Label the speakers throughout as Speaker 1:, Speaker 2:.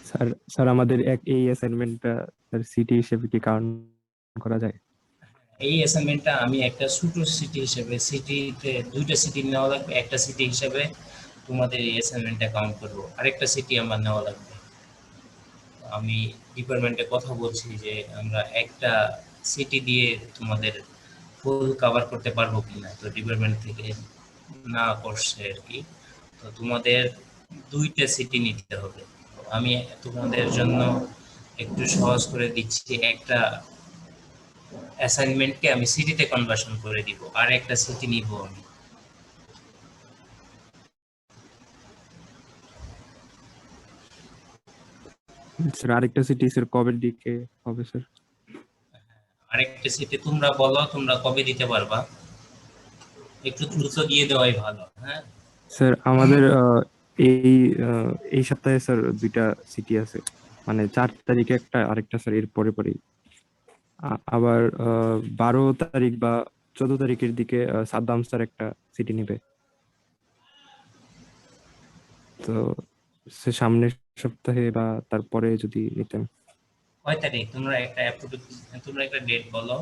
Speaker 1: Sir sir আমাদের এই অ্যাসাইনমেন্টটা sir city হিসেবে কি কাউন্ট করা যায়?
Speaker 2: এই অ্যাসাইনমেন্টটা আমি একটা ছোট সিটি হিসেবে, সিটিতে দুইটা সিটি নেওয়া লাগবে, একটা সিটি হিসেবে তোমাদের এই অ্যাসাইনমেন্টটা কাউন্ট করবো, আরেকটা সিটি আমার নেওয়া লাগবে। আমি ডিপার্টমেন্টে কথা বলছি যে আমরা একটা সিটি দিয়ে তোমাদের ফুল কভার করতে পারবো কিনা, তো ডিপার্টমেন্ট থেকে না করছে আর কি। তো তোমাদের দুইটা সিটি নিতে হবে। তো আমি তোমাদের জন্য একটু সহজ করে দিচ্ছি, একটা অ্যাসাইনমেন্টকে আমি সিটিতে কনভার্সন করে দিব, আর একটা সিটি নিব আমি।
Speaker 1: স্যার আরেকটা সিটি স্যার কবের দিকে হবে স্যার?
Speaker 2: আরেকটা সিটি তোমরা বলো তোমরা কবে দিতে পারবা, একটু দ্রুত দিয়ে দেওয়াই ভালো। হ্যাঁ,
Speaker 1: স্যার আমাদের এই এই সপ্তাহে স্যার দুইটা সিটি আছে, মানে 4 তারিখে একটা, আরেকটা স্যার এর পরে পরেই। আবার 12 তারিখ বা 14 তারিখের দিকে সাদ্দাম স্যার একটা সিটি নেবে। তো সে সামনের সপ্তাহে বা তারপরে যদি নিতেন।
Speaker 2: কয় তারিখ তোমরা একটা তোমরা একটা ডেট বলো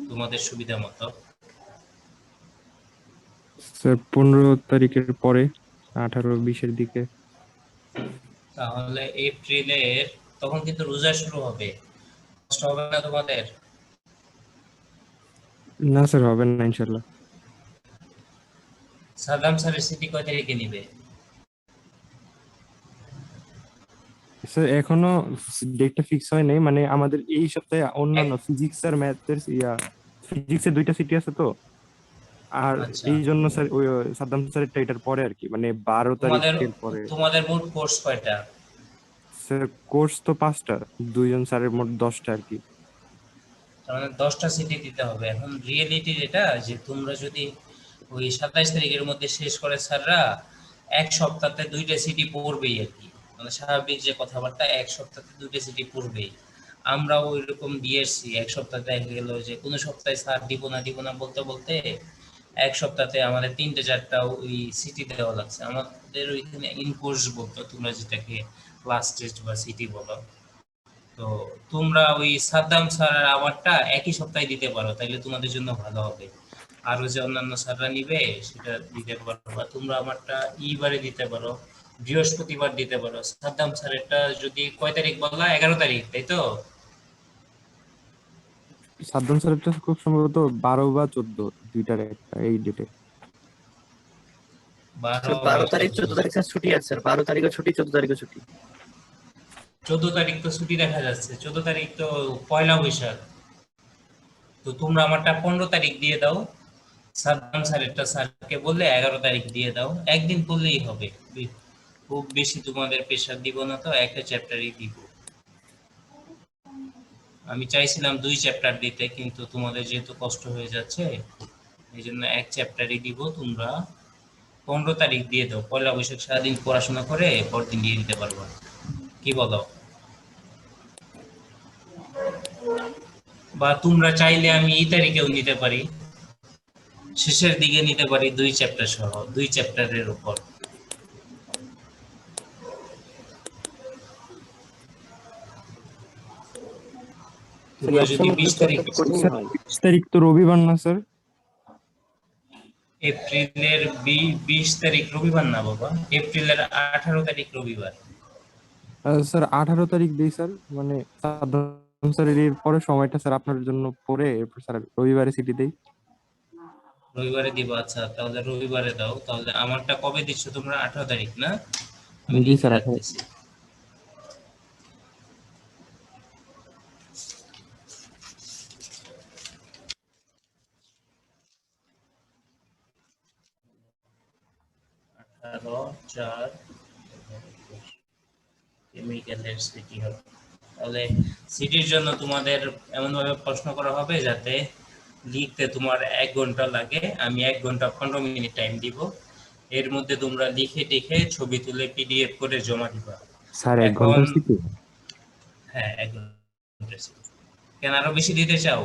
Speaker 2: তোমাদের সুবিধা মতো।
Speaker 1: স্যার 15 তারিখের পরে, 18-20-এর দিকে।
Speaker 2: তাহলে এপ্রিলের, তখন কিন্তু রোজা শুরু হবে, কষ্ট হবে না তোমাদের?
Speaker 1: না স্যার, হবে না ইনশাল্লাহ।
Speaker 2: সাদ্দাম স্যারের সিটি কয় তারিখে নিবে?
Speaker 1: স্যার এখনো ডেটটা ফিক্স হয় নাই, মানে আমাদের এই সপ্তাহে
Speaker 2: এক,
Speaker 1: অন্যান্য ফিজিক্স আর ম্যাথের ফিজিক্সের দুইটা সিটি আছে তো। আর
Speaker 2: আচ্ছা,
Speaker 1: এই জন্য স্যার ওই সাদ্দাম স্যারেরটা এটার পরে আর কি, মানে 12
Speaker 2: তোমাদের
Speaker 1: তারিখের পরে।
Speaker 2: তোমাদের মোট কোর্স কয়টা?
Speaker 1: স্যার কোর্স তো 5টা, দুইজন স্যারের মোট 10টা আর কি।
Speaker 2: তার মানে 10টা সিটি দিতে হবে। এখন রিয়েলিটি যেটা, যে তোমরা যদি ওই 27 তারিখের মধ্যে শেষ করে স্যাররা, এক সপ্তাহে দুইটা সিটি পড়বেই আর কি। মানে স্বাভাবিক যে কথাবার্তা, এক সপ্তাহে দুইটা সিটি পড়বেই। আমরাও ওই রকম দিয়ে এসছি, এক সপ্তাহে দেখা গেল যে কোনো সপ্তাহে স্যার দিব না বলতে বলতে এক সপ্তাহে আমাদের 3টে 4টা ওই সিটি দেওয়া লাগছে। আমাদের ওইখানে ইনকোর্স বলতো, তোমরা যেটাকে ক্লাস টেস্ট বা সিটি বলো। তো তোমরা ওই সাদ্দাম স্যারের আওয়ারটা একই সপ্তাহে দিতে পারো, তাইলে তোমাদের জন্য ভালো হবে। আরো যে অন্যান্য স্যাররা নিবে সেটা দিতে পারো, বা তোমরা আমারটা ইবারে দিতে পারো, বৃহস্পতিবার দিতে পারো। সাদ্দাম স্যারেরটা যদি কয় তারিখ বললা, 11 তারিখ, তাই তো?
Speaker 1: সাদ্দাম স্যারেরটা খুব সম্ভবত 12 বা 14, দুইটার একটা, এই ডেটে।
Speaker 2: বারো
Speaker 3: স্যার
Speaker 2: বা
Speaker 3: 12 তারিখ
Speaker 2: 14?
Speaker 3: 14 তারিখ স্যার ছুটি আছে স্যার, 12 তারিখে ছুটি, 14 তারিখে ছুটি।
Speaker 2: 14 তারিখ তো ছুটি দেখা যাচ্ছে, 14 তারিখ তো পয়লা বৈশাখ। তো তোমরা আমারটা 15 তারিখ দিয়ে দাও, সাদ্দাম স্যারেরটা স্যারকে বললে 11 তারিখ দিয়ে দাও, একদিন করলেই হবে। খুব বেশি তোমাদের প্রেশার দিব না, তো একটা চ্যাপ্টারই দিব। আমি চাইছিলাম 2 চ্যাপ্টার দিতে, কিন্তু তোমাদের যেহেতু কষ্ট হয়ে যাচ্ছে এই জন্য এক চ্যাপ্টারই দিব। তোমরা 15 তারিখ দিয়ে দাও, পয়লা বৈশাখ সারাদিন পড়াশোনা করে পরদিন দিয়ে দিতে পারবো, কি বলো? বা তোমরা চাইলে আমি এই তারিখেও নিতে পারি, শেষের দিকে নিতে পারি, 2 চ্যাপ্টার সহ, 2 চ্যাপ্টারের উপর। তোমরা যদি 20 তারিখ,
Speaker 1: স্যার 20 তারিখ তো রবিবার না স্যার?
Speaker 2: এপ্রিলের 20 তারিখ রবিবার না বাবা, এপ্রিলের 18 তারিখ রবিবার।
Speaker 1: স্যার 18 তারিখ দিই স্যার, মানে সাদ্দাম স্যারের এর পরে সময়টা স্যার আপনার জন্য পরে, এরপর স্যার রবিবারে সিটি দেই।
Speaker 2: রবিবারে দিব, আচ্ছা তাহলে রবিবারে দাও। তাহলে আমারটা কবে দিচ্ছ তোমরা? 18 তারিখ না? আমি
Speaker 1: জি
Speaker 2: লিখে
Speaker 1: স্যার, 18।
Speaker 2: রাখতেছি। আঠারো চার কেমিক্যালের সিটি হবে। তাহলে সিটির জন্য তোমাদের এমন ভাবে প্রশ্ন করা হবে যাতে লিখতে তোমার 1 ঘন্টা লাগে, আমি 1 ঘন্টা 15 মিনিট টাইম দিব। এর মধ্যে তোমরা লিখে টিখে ছবি তুলে পিডিএফ করে জমা দিবা।
Speaker 1: স্যার 1
Speaker 2: এখন,
Speaker 1: ঘন্টার সিটি?
Speaker 2: হ্যাঁ 1 ঘন্টা। কেন আরো বেশি দিতে চাও?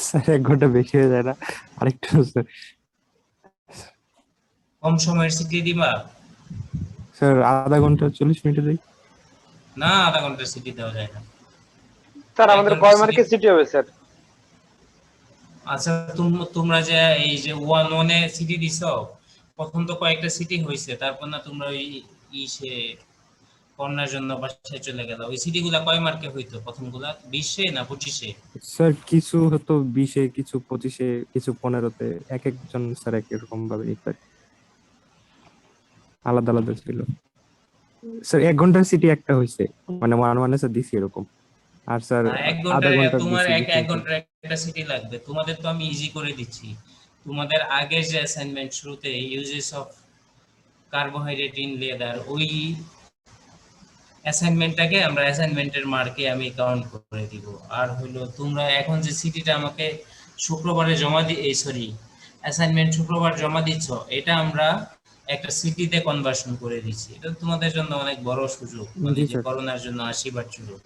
Speaker 1: স্যার 1 ঘন্টা বেশি হয়ে যায় না আরেকটু স্যার?
Speaker 2: কম সময়ের সিটি দিবা?
Speaker 1: স্যার আধা ঘন্টা 40 মিনিটে যাই।
Speaker 2: না, আধা ঘন্টার সিটি দেওয়া যায় না।
Speaker 4: স্যার
Speaker 2: এক
Speaker 4: আমাদের
Speaker 2: ঘন্টার
Speaker 4: কয়
Speaker 2: সিটি।
Speaker 4: মার্কের সিটি হবে স্যার?
Speaker 2: আচ্ছা, তোমরা যে এই যে 1-1 এ সিটি দিছো, প্রথম তো কয়েকটা সিটি হয়েছে, তারপর না তোমরা ওই ইসে কর্নার জন্য বাসায় চলে গেল। ওই সিটি গুলা কয় মার্কে হইতো প্রথমগুলা? 20-এ না 25-এ?
Speaker 1: স্যার কিছু হতো 20-এ, কিছু 25-এ, কিছু 15-তে। এক একজন স্যার এক এরকম ভাবে নিত আর কি। আলাদা আলাদা ছিল স্যার। 1 ঘন্টার সিটি একটা হয়েছে, মানে 1-1 স্যার দিছি এরকম। আর স্যার
Speaker 2: না, এক
Speaker 1: আধা
Speaker 2: ঘন্টার
Speaker 1: ঘন্টার
Speaker 2: তোমার
Speaker 1: দিছি
Speaker 2: এক
Speaker 1: different।
Speaker 2: ঘন্টার একটা সিটি লাগবে। তোমাদের তো আমি ইজি করে দিচ্ছি। তোমাদের আগের যে অ্যাসাইনমেন্ট শুরুতে uses of carbohydrate in leather, ওই অ্যাসাইনমেন্টটাকে আমরা অ্যাসাইনমেন্টের মার্কে আমি কাউন্ট করে দিব। আর হলো তোমরা এখন যে সিটিটা আমাকে শুক্রবারে জমা দি, এই সরি, অ্যাসাইনমেন্ট শুক্রবার জমা দিচ্ছ, এটা আমরা একটা সিটিতে কনভার্সন করে দিচ্ছি। এটা তোমাদের জন্য অনেক বড় সুযোগ, মানে
Speaker 1: জি
Speaker 2: যে
Speaker 1: স্যার।
Speaker 2: করোনার জন্য আশীর্বাদ সুযোগ।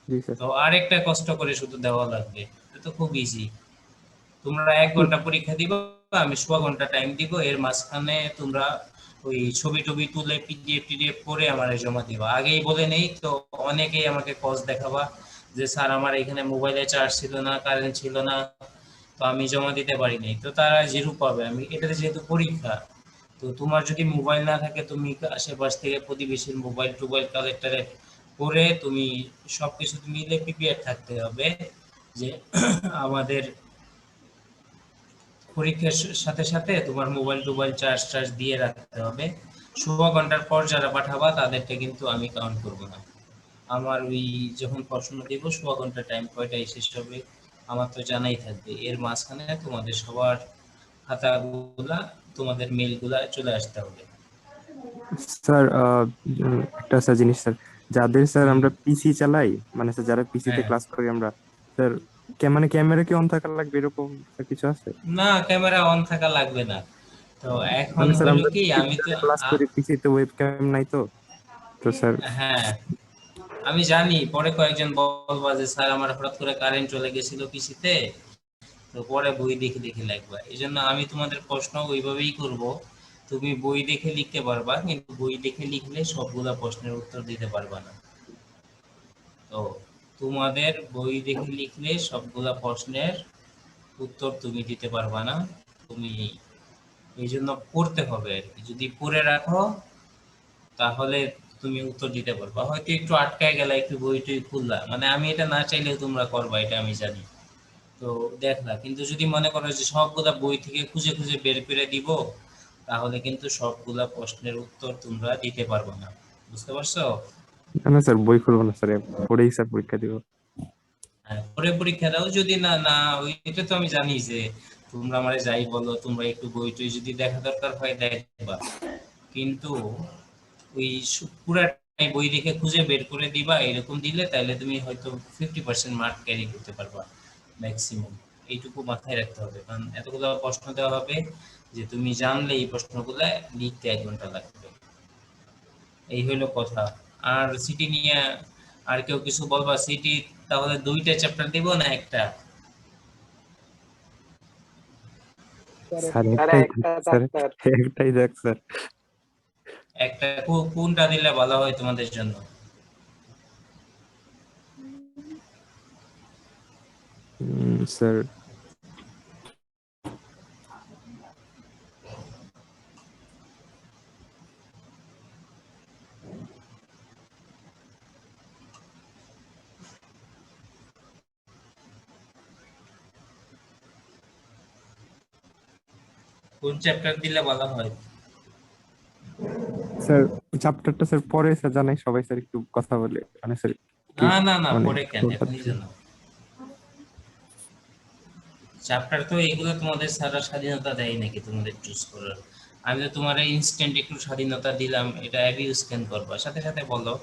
Speaker 1: জি স্যার।
Speaker 2: তো আর একটা কষ্ট করে শুধু দেওয়া লাগবে, এটা তো খুব ইজি। তোমরা 1 ঘন্টা পরীক্ষা দিবা, আমি 1.25 ঘন্টা টাইম দিব। এর মাঝখানে তোমরা ওই ছবি টবি তুলে পিডিএফ করে আমার জমা দিবা। আগেই বলে নেই তো, অনেকেই আমাকে কজ দেখাবা যে স্যার আমার এখানে মোবাইলে চার্জ ছিল না, কারেন্ট ছিল না, তো আমি জমা দিতে পারি নাই। তো তারা জিরো পাবে। আমি এটাতে যেহেতু পরীক্ষা, তো তোমার যদি মোবাইল না থাকে, তুমি আশেপাশ থেকে প্রতিবেশীর মোবাইল টোবাইল কালেক্টরে করে তুমি সবকিছু মিলে প্রিপেয়ার থাকতে হবে যে আমাদের পরীক্ষার সাথে সাথে তোমার মোবাইল টোবাইল চার্জ দিয়ে রাখতে হবে। 1.25 ঘন্টার পর যারা পাঠাবা তাদেরকে কিন্তু আমি কাউন্ট করব না। আমার ওই যখন প্রশ্ন দিব 1.25 ঘন্টা টাইম কয়টায় শেষ হবে আমার তো জানাই থাকবে। এর মাঝখানে তোমাদের সবার খাতাগুলা, তোমাদের মেলগুলা চলে আসতে হবে।
Speaker 1: স্যার একটা স্যার জিনিস স্যার, যাদের স্যার
Speaker 2: হুম,
Speaker 1: আমরা পিসি চালাই, মানে স্যার যারা পিসিতে
Speaker 2: হ্যাঁ।
Speaker 1: ক্লাস করি আমরা, স্যার মানে ক্যামেরা কি অন থাকা লাগবে এরকম স্যার কিছু আছে?
Speaker 2: না, ক্যামেরা অন থাকা লাগবে না। তো এখন
Speaker 1: মানে স্যার
Speaker 2: হলো
Speaker 1: আমরা
Speaker 2: কি, আমি তো
Speaker 1: পিসিতে ক্লাস করি, পিসিতে ওয়েবক্যাম নাই তো। তো স্যার
Speaker 2: হ্যাঁ, আমি জানি পরে কয়েকজন বলবা যে স্যার আমার হঠাৎ করে কারেন্ট চলে গেছিল পিসিতে, তো পরে বই দেখে দেখে লিখবা। এই জন্য আমি তোমাদের প্রশ্ন ওইভাবেই করব। তুমি বই দেখে লিখতে পারবা, কিন্তু বই দেখে লিখলে সবগুলা প্রশ্নের উত্তর দিতে পারবা না। তো তোমাদের বই দেখে লিখলে সবগুলা প্রশ্নের উত্তর তুমি দিতে পারবা না। তুমি এই জন্য পড়তে হবে আর কি। যদি পড়ে রাখো তাহলে তুমি উত্তর দিতে পারবা। হয়তো একটু আটকায় গেলে, একটু বই টই খুললা, মানে আমি এটা না চাইলেও তোমরা করবা, এটা আমি জানি। তো দেখলা, কিন্তু যদি মনে করো যে সবগুলা বই থেকে খুঁজে খুঁজে বের করে দিব, তাহলে কিন্তু সবগুলা প্রশ্নের উত্তর তোমরা দিতে পারবে না। বুঝতে পারছো?
Speaker 1: না না স্যার, বই খুলবো না স্যার, পড়েই স্যার পরীক্ষা দিব।
Speaker 2: হ্যাঁ, পরে পরীক্ষা দাও। যদি না না ওইটা তো আমি জানি যে তোমরা আমারে যাই বলো, তোমরা একটু বই টই যদি দেখা দরকার হয় দেখবা, কিন্তু ওই পুরাটাই বই দেখে খুঁজে বের করে দিবা, এরকম দিলে তাহলে তুমি হয়তো 50% মার্ক ক্যারি করতে পারবা ম্যাক্সিমাম। এইটুকু মাথায় রাখতে হবে, কারণ এতগুলো প্রশ্ন দেওয়া হবে যে তুমি জানলে এই প্রশ্নগুলো লিখতে 1 ঘন্টা লাগবে। এই হইলো কথা। আর সিটি নিয়ে আর কেউ কিছু বলবা? সিটি তাহলে 2টা চ্যাপ্টার দিব না একটা?
Speaker 1: স্যার
Speaker 4: স্যার
Speaker 1: একটাই
Speaker 4: একটা
Speaker 1: স্যার,
Speaker 4: চ্যাপ্টার।
Speaker 1: একটাই দেখ স্যার।
Speaker 2: একটা কোনটা দিলে ভালো হয় তোমাদের জন্য?
Speaker 1: স্যার
Speaker 2: কোন চ্যাপ্টার দিলে ভালো হয়?
Speaker 1: স্যার চ্যাপ্টারটা স্যার পরে স্যার জানাই সবাই, স্যার একটু কথা বলে মানে স্যার কি
Speaker 2: না না না,
Speaker 1: মানে
Speaker 2: পরে কেন, এখনই জানাও। চ্যাপ্টার তো এগুলো তোমাদের সারা স্বাধীনতা দেয় নাকি তোমাদের চুজ করার? আমি তো তোমার ইনস্ট্যান্ট একটু স্বাধীনতা দিলাম, এটা অ্যাবিউজ কেন করবা? সাথে সাথে বলো।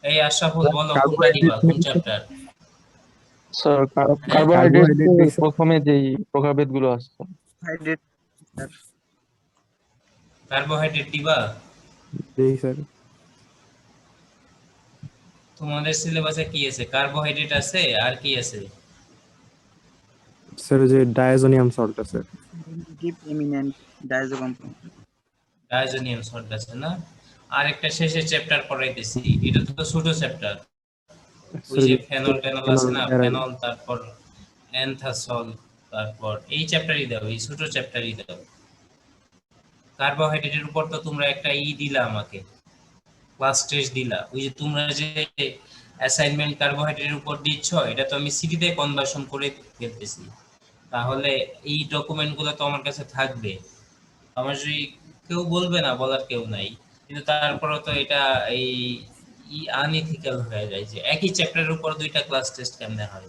Speaker 2: এই আশরাফুল, বলো কোনটা দিবা, কোন চ্যাপ্টার?
Speaker 5: স্যার
Speaker 2: হ্যাঁ,
Speaker 5: কার্বোহাইড্রেট
Speaker 1: কার্বোহাইড্রেট দিছে।
Speaker 5: প্রথমে যেই প্রকারভেদ গুলো আছে।
Speaker 6: Hydrate sir.
Speaker 2: কার্বোহাইড্রেট দিবা?
Speaker 1: দেই স্যার।
Speaker 2: তোমাদের সিলেবাসে কি আছে? কার্বোহাইড্রেট আছে, আর কি আছে?
Speaker 1: স্যার যে ডায়াজোনিয়াম সল্ট আছে।
Speaker 6: Relative eminent diazo compound.
Speaker 2: Diazonium salt আছে না? আরেকটা শেষের চ্যাপ্টার পড়াইতেছি, এটা তো ছোট চ্যাপ্টার। ওই
Speaker 1: স্যার
Speaker 2: যে ফেনল টেনল
Speaker 1: ফেনল
Speaker 2: আছে না,
Speaker 1: অ্যারাইল।
Speaker 2: ফেনল, তারপর অ্যান্থাসল, তারপর এই চ্যাপ্টারই দাও, এই ছোট চ্যাপ্টারই দাও। কার্বোহাইড্রেটের উপর তো তোমরা একটা দিলা আমাকে, ক্লাস টেস্ট দিলা। ওই যে তোমরা যে অ্যাসাইনমেন্ট কার্বোহাইড্রেটের উপর দিচ্ছ, এটা তো আমি সিটিতে কনভার্সন করে ফেলতেছি। তাহলে এই ডকুমেন্টগুলো তো আমার কাছে থাকবে। আমার যদি কেউ বলবে না, বলার কেউ নাই, কিন্তু তারপরে তো এটা এই আনইথিক্যাল হয়ে যায় যে একই চ্যাপ্টারের উপর দুইটা ক্লাস টেস্ট কেমনে হয়।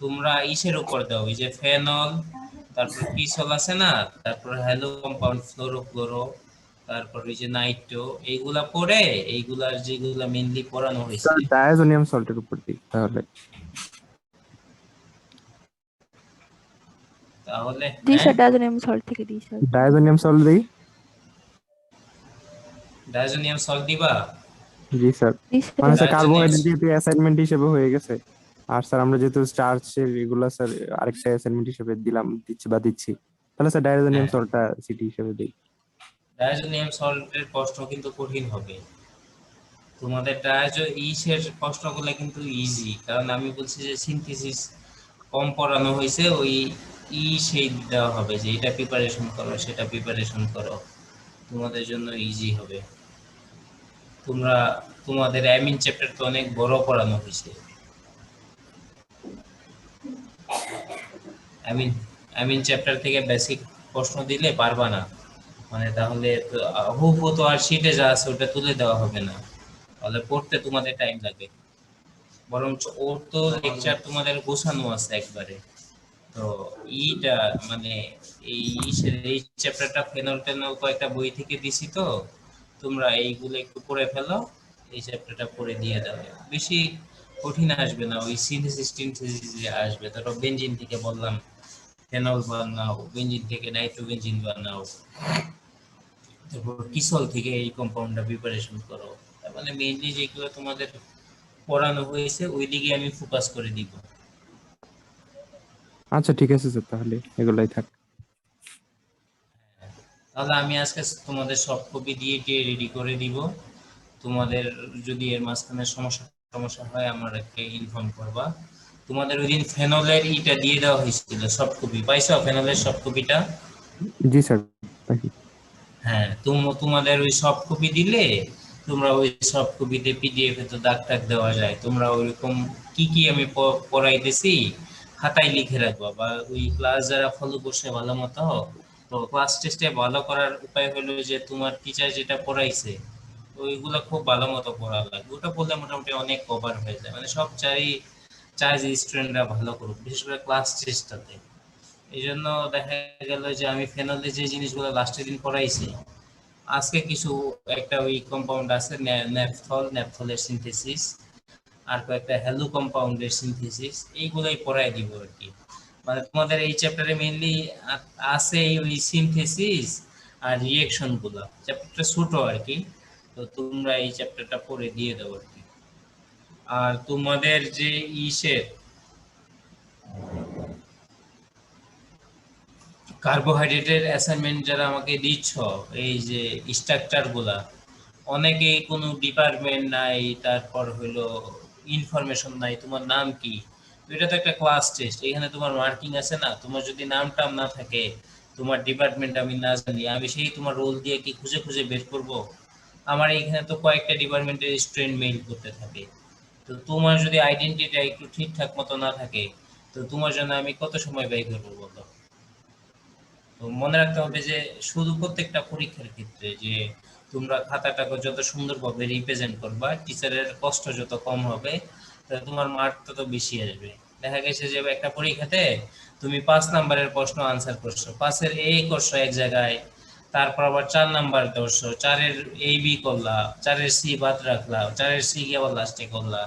Speaker 2: তোমরা ইসের উপর দাও, ওই যে ফেনল, তারপর পিসল আছে না, তারপর হ্যালো কম্পাউন্ড, ফ্লোরো ফ্লোরো, তারপর ওই যে নাইট্রো, এইগুলা পড়ে, এইগুলার যেগুলা মেইনলি পড়ানো হয়েছে।
Speaker 1: স্যার ডায়াজোনিয়াম সল্টের উপর দিই তাহলে।
Speaker 2: তাহলে
Speaker 4: জি
Speaker 2: হ্যাঁ,
Speaker 4: স্যার, ডায়াজোনিয়াম সল্ট থেকে দিই স্যার।
Speaker 1: ডায়াজোনিয়াম সল্ট দিই।
Speaker 2: ডায়াজোনিয়াম সল্ট দিবা?
Speaker 1: জি স্যার।
Speaker 4: জি স্যার।
Speaker 1: মানে স্যার
Speaker 2: ডায়াজোনিয়াম,
Speaker 1: কার্বোহাইড্রেট যেহেতু অ্যাসাইনমেন্ট হিসেবে হয়ে গেছে, আর স্যার আমরা যেহেতু স্টার্চের এগুলা স্যার আরেকটা অ্যাসাইনমেন্ট হিসেবে দিচ্ছি, তাহলে স্যার ডায়াজোনিয়াম
Speaker 2: হ্যাঁ,
Speaker 1: সল্টটা সিটি হিসেবে দিই।
Speaker 2: ডায়াজোনিয়াম সল্টের প্রশ্ন কিন্তু কঠিন হবে। তোমাদের ডায়াজো ইসের প্রশ্নগুলো কিন্তু ইজি, কারণ আমি বলছি যে সিনথেসিস কম পড়ানো হয়েছে, ওই সেই দেওয়া হবে যে এটা প্রিপারেশন করো, সেটা প্রিপারেশন করো, তোমাদের জন্য ইজি হবে। তোমরা, তোমাদের অ্যামিন চ্যাপ্টার তো অনেক বড় পড়ানো হয়েছে। অ্যামিন অ্যামিন চ্যাপ্টার থেকে বেসিক প্রশ্ন দিলে পারবা না, মানে তাহলে তো হুবহু তো আর শিটে যা আছে ওটা তুলে দেওয়া হবে না, তাহলে পড়তে তোমাদের টাইম লাগবে। বরঞ্চ ওর তো লেকচার তোমাদের গোছানো আছে একবারে। তো এইটা মানে এই চ্যাপ্টারটা ফেনল টেনল কয়েকটা বই থেকে দিছি, তো তোমরা এইগুলো একটু পড়ে ফেলো, এই চ্যাপ্টারটা পড়ে দিয়ে দাও। বেশি কঠিন আসবে না, ওই সিনথেসিস টিনথেসিস যে আসবে, ধরো বেঞ্জিন থেকে বললাম ফেনল বানাও, বেঞ্জিন থেকে নাইট্রোবেঞ্জিন বানাও, তারপর কিসল থেকে এই কম্পাউন্ডটা প্রিপারেশন করো। তার মানে মেইনলি যেগুলো তোমাদের পড়ানো হয়েছে ওই দিকে আমি ফোকাস করে দিব।
Speaker 1: আচ্ছা ঠিক আছে স্যার, তাহলে এগুলাই থাক।
Speaker 2: তাহলে আমি আজকে তোমাদের সফট কপি দিয়ে রেডি করে দিব। তোমাদের যদি এর মাঝখানে সমস্যা সমস্যা হয় আমার একটা ইনফর্ম করবা। তোমাদের ওই দিন ফেনলের ইটা দিয়ে দেওয়া হয়েছিল সফট কপি, পাইছো ফেনলের সফট কপিটা?
Speaker 1: জি স্যার, পাইছি।
Speaker 2: হ্যাঁ, তোমাদের ওই সফট কপি দিলে তোমরা ওই সফট কপিতে পিডিএফ এ তো দাগ টাগ দেওয়া যায়, তোমরা ওইরকম কি কি আমি পড়াইতেছি খাতায় লিখে রাখবা, বা ওই ক্লাস যারা ফলো করছে ভালো মতো, তো ক্লাস টেস্টে ভালো করার উপায় হলো যে তোমার টিচার যেটা পড়াইছে ওইগুলো খুব ভালো মতো পড়া লাগবে। ওটা পড়লে মোটামুটি অনেক কভার হয়ে যায়, মানে সব চাই যে স্টুডেন্টরা ভালো করুক, বিশেষ করে ক্লাস টেস্টটাতে। এই জন্য দেখা গেল যে আমি ফেনলে যে জিনিসগুলো লাস্টের দিন পড়াইছি, আজকে কিছু একটা ওই কম্পাউন্ড আছে ন্যাপথলের সিনথেসিস, আর কয়েকটা হ্যালো কম্পাউন্ডের সিনথেসিস, এইগুলোই পড়াই দিব আর কি। মানে তোমাদের এই চ্যাপ্টারে মেইনলি আছে ওই সিনথেসিস আর রিঅ্যাকশন গুলো, চ্যাপ্টারটা ছোট আর কি, তো তোমরা এই চ্যাপ্টারটা পড়ে দিয়ে দাও আর কি। আর তোমাদের যে ইসের কার্বোহাইড্রেটের অ্যাসাইনমেন্ট যারা আমাকে দিচ্ছ, এই যে স্ট্রাকচার গুলা, অনেকেই কোনো ডিপার্টমেন্ট নাই, তারপর হলো ইনফরমেশন নাই, তোমার নাম কি, তো এটা তো একটা ক্লাস টেস্ট, এখানে তোমার মার্কিং আছে না, তোমার যদি নাম টাম না থাকে, তোমার ডিপার্টমেন্ট আমি না জানি, আমি সেই তোমার রোল দিয়ে কি খুঁজে খুঁজে বের করব? আমার এখানে তো কয়েকটা ডিপার্টমেন্টের স্টুডেন্ট মেইল করতে থাকে, তো তোমার যদি আইডেন্টিটি একটু ঠিকঠাক মতো না থাকে, তো তোমার জন্য আমি কত সময় ব্যয় করবো বলো? তো মনে রাখতে হবে যে শুধু প্রত্যেকটা পরীক্ষার ক্ষেত্রে যে তোমরা খাতাটাকে যত সুন্দরভাবে রিপ্রেজেন্ট করবা, টিচারের কষ্ট যত কম হবে, তোমার মার্ক তত বেশি আসবে। দেখা গেছে যে একটা পরীক্ষাতে তুমি 5 নাম্বারের প্রশ্ন আনসার করছো, 5-এর এ করছো এক জায়গায়, তারপর আবার 4 নাম্বার ধরছো, 4-এর এ বি করলা, 4-এর সি বাদ রাখলা, 4-এর সি কে আবার লাস্টে করলা।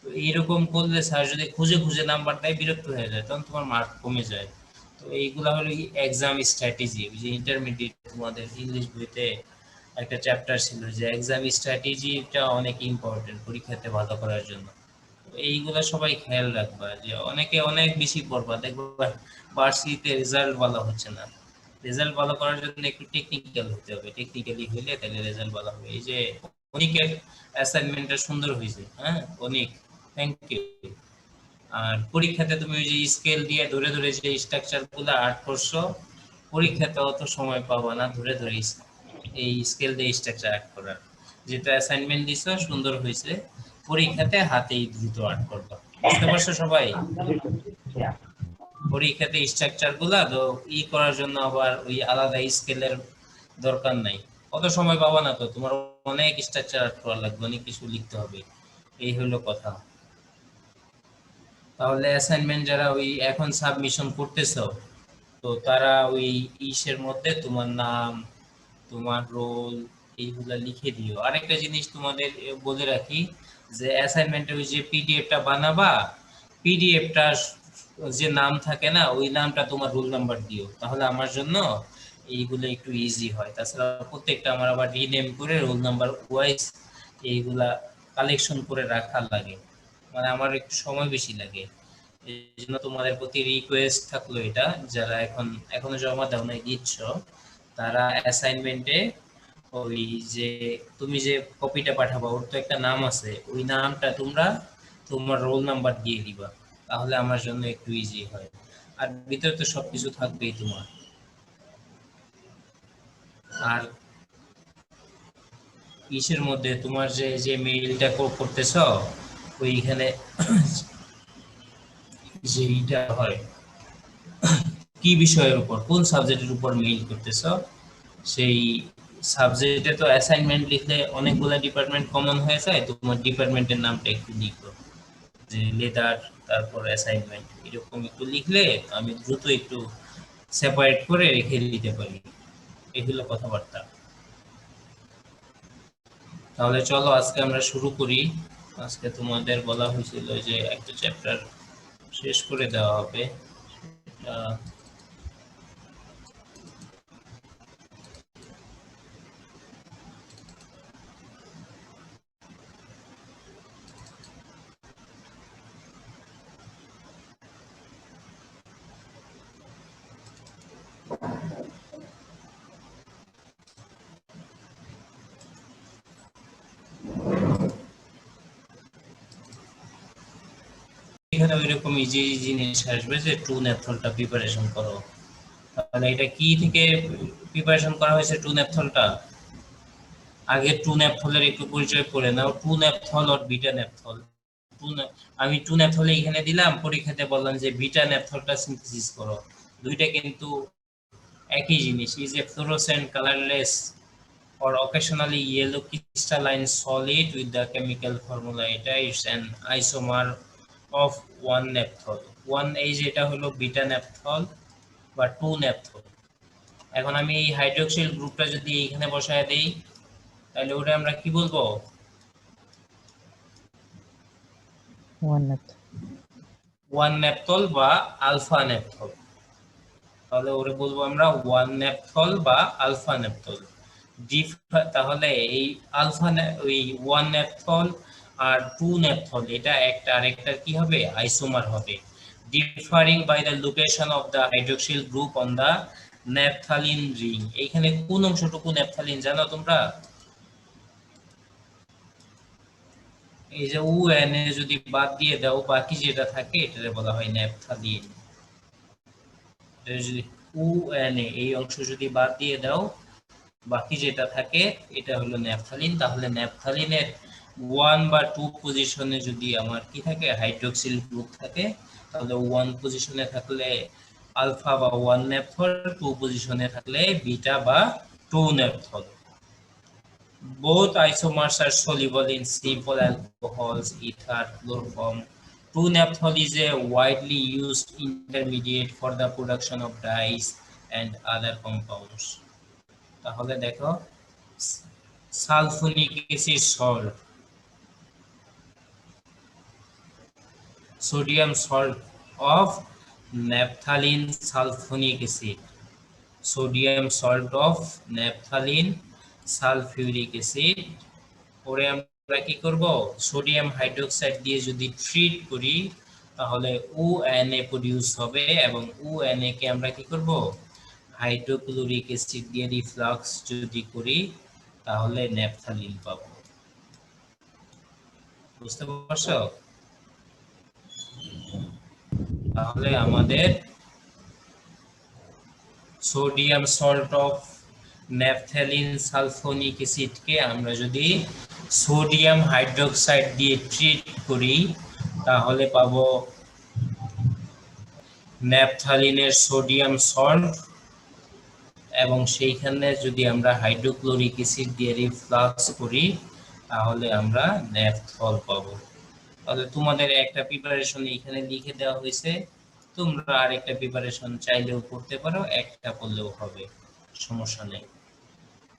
Speaker 2: তো এইরকম করলে স্যার যদি খুঁজে খুঁজে নাম্বার দেয় বিরক্ত হয়ে যায়, তখন তোমার মার্ক কমে যায়। তো এইগুলা হলো এক্সাম স্ট্র্যাটেজি। যে ইন্টারমিডিয়েট তোমাদের ইংলিশ বইতে একটা চ্যাপ্টার ছিল যে এক্সাম স্ট্র্যাটেজিটা অনেক ইম্পর্টেন্ট পরীক্ষাতে ভালো করার জন্য। তো এইগুলা সবাই খেয়াল রাখবা, যে অনেকে অনেক বেশি পড়বা, দেখবা ভার্সিটিতে রেজাল্ট ভালো হচ্ছে না, রেজাল্ট ভালো করার জন্য একটু টেকনিক্যাল হতে হবে, টেকনিক্যালি হইলে তাহলে রেজাল্ট ভালো হবে। এই যে অনেকের অ্যাসাইনমেন্টটা সুন্দর হয়েছে, হ্যাঁ অনেক, থ্যাংক ইউ। আর পরীক্ষাতে তুমি ওই যে স্কেল দিয়ে ধরে ধরে যে স্ট্রাকচার গুলো আর্ট করছো, পরীক্ষাতে অত সময় পাবা না ধরে ধরে এই স্কেল দিয়ে স্ট্রাকচার আর্ট করার। যেটা অ্যাসাইনমেন্ট দিছো সুন্দর হয়েছে, পরীক্ষাতে হাতেই দ্রুত আর্ট করবা। বুঝতে পারছো সবাই? পরীক্ষাতে স্ট্রাকচার গুলা তো করার জন্য আবার ওই আলাদা স্কেলের দরকার নাই, অত সময় পাবা না তো, তোমার অনেক স্ট্রাকচার আর্ট করা লাগবে, অনেক কিছু লিখতে হবে, এই হলো কথা। তাহলে অ্যাসাইনমেন্ট যারা ওই এখন সাবমিশন করতেছো, তো তারা ওই ইসের মধ্যে তোমার নাম, তোমার রোল এইগুলা লিখে দিও। আরেকটা জিনিস তোমাদের বলে রাখি, যে অ্যাসাইনমেন্টের ওই যে পিডিএফটা বানাবা, পিডিএফটা যে নাম থাকে না, ওই নামটা তোমার রোল নাম্বার দিও, তাহলে আমার জন্য এইগুলো একটু ইজি হয়। তাছাড়া প্রত্যেকটা আমার আবার রিনেম করে রোল নাম্বার ওয়াইজ এইগুলা কালেকশন করে রাখা লাগে, মানে আমার একটু সময় বেশি লাগে। এই জন্য তোমাদের প্রতি রিকোয়েস্ট থাকলো এটা, যারা এখনো জমা দাও নাই দিচ্ছ, তারা অ্যাসাইনমেন্টে ওই যে তুমি যে কপিটা পাঠাবা ওর তো একটা নাম আছে, ওই নামটা তোমরা তোমার রোল নাম্বার দিয়ে দিবা, তাহলে আমার জন্য একটু ইজি হয়। আর ভিতরে তো সবকিছু থাকবেই তোমার। আর ইসের মধ্যে তোমার যে যে মেইলটা করতেছ, ওইখানে যে এইটা হয় কি বিষয়ের উপর, কোন সাবজেক্টের উপর মেইল করতেছ, সেই সাবজেক্টে তো অ্যাসাইনমেন্ট লিখলে অনেকগুলো ডিপার্টমেন্ট কমন হয়ে যায়, তোমার ডিপার্টমেন্টের নামটা একটু লিখো, যে লেদার তারপর অ্যাসাইনমেন্ট এরকম একটু লিখলে আমি দ্রুত একটু সেপারেট করে রেখে দিতে পারি। এগুলো কথাবার্তা। তাহলে চলো আজকে আমরা শুরু করি। আজকে তোমাদের বলা হয়েছিল যে একটা চ্যাপ্টার শেষ করে দেওয়া হবে, এখানে ওইরকম ইজি জিনিস আসবে যে টু ন্যাপথলটা প্রিপারেশন করো। তাহলে এটা কি থেকে প্রিপারেশন করা হয়েছে টু ন্যাপথলটা? আগে টু ন্যাপথলের একটু পরিচয় করে নাও। টু ন্যাপথল আর বিটা ন্যাপথল। আমি টু ন্যাপথলে এখানে দিলাম, পরীক্ষাতে বললাম যে বিটা ন্যাপথলটা সিনথেসিস করো। দুইটা কিন্তু একই জিনিস। Is a fluorescent colourless or occasionally yellow crystalline solid with the chemical formula, এটা is an isomer of one naphthol. one এই যেটা হলো বিটা ন্যাপথল বা টু ন্যাপথল। এখন আমি এই হাইড্রোক্সিল গ্রুপটা যদি এখানে বসায় দেই, তাহলে ওটা আমরা কি বলবো? ওয়ান ন্যাপথল বা আলফা ন্যাপথল। তাহলে ওরে বলবো আমরা ওয়ান ন্যাপথল বা আলফা ন্যাপথল। তাহলে এই আলফা ওই ওয়ান ন্যাপথল আর টু ন্যাপথল এটা একটা আরেকটার কি হবে? আইসোমার হবে। Differing by the location of the hydroxyl group on the naphthalene ring. এইখানে কোন অংশটুকু ন্যাপথালিন জানো তোমরা? এই যে উ এন এ যদি বাদ দিয়ে দাও, বাকি যেটা থাকে এটাকে বলা হয় ন্যাপথালিন। যদি উ এন এ এই অংশ যদি বাদ দিয়ে দাও, বাকি যেটা থাকে এটা হলো ন্যাপথালিন। তাহলে ন্যাপথালিনের ওয়ান বা টু পজিশনে যদি আমার কি থাকে? হাইড্রোক্সিল গ্রুপ থাকে, তাহলে ওয়ান পজিশনে থাকলে আলফা বা ওয়ান ন্যাপথল, টু পজিশনে থাকলে বিটা বা two naphthol. Both isomers are soluble in simple alcohols, ether, chloroform. 2-naphthol is a widely used intermediate for the production of dyes and other compounds. তাহলে দেখো, sulphonic acid salt, sodium salt of naphthalene sulphonic acid, sodium salt of naphthalene sulphuric acid. পরে আমরা কি করব? Sodium hydroxide দিয়ে যদি treat করি তাহলে ONA প্রডিউস হবে, এবং ONA কে আমরা কি করব? হাইড্রোক্লোরিক অ্যাসিড দিয়ে রিফ্লাক্স যদি করি তাহলে ন্যাপথালিন পাবো। বুঝতে পারছো? তাহলে আমাদের sodium salt of naphthalene sulphonic অ্যাসিডকে আমরা যদি সোডিয়াম হাইড্রোক্সাইড দিয়ে ট্রিট করি তাহলে পাবো ন্যাপথালিনের সোডিয়াম সল্ট, এবং সেইখানে যদি আমরা হাইড্রোক্লোরিক অ্যাসিড দিয়ে রিফ্লাক্স করি তাহলে আমরা ন্যাপথল পাবো। তাহলে তোমাদের একটা প্রিপারেশন এখানে লিখে দেওয়া হয়েছে, তোমরা আরেকটা প্রিপারেশন চাইলেও করতে পারো, একটা করলেও হবে, সমস্যা নেই।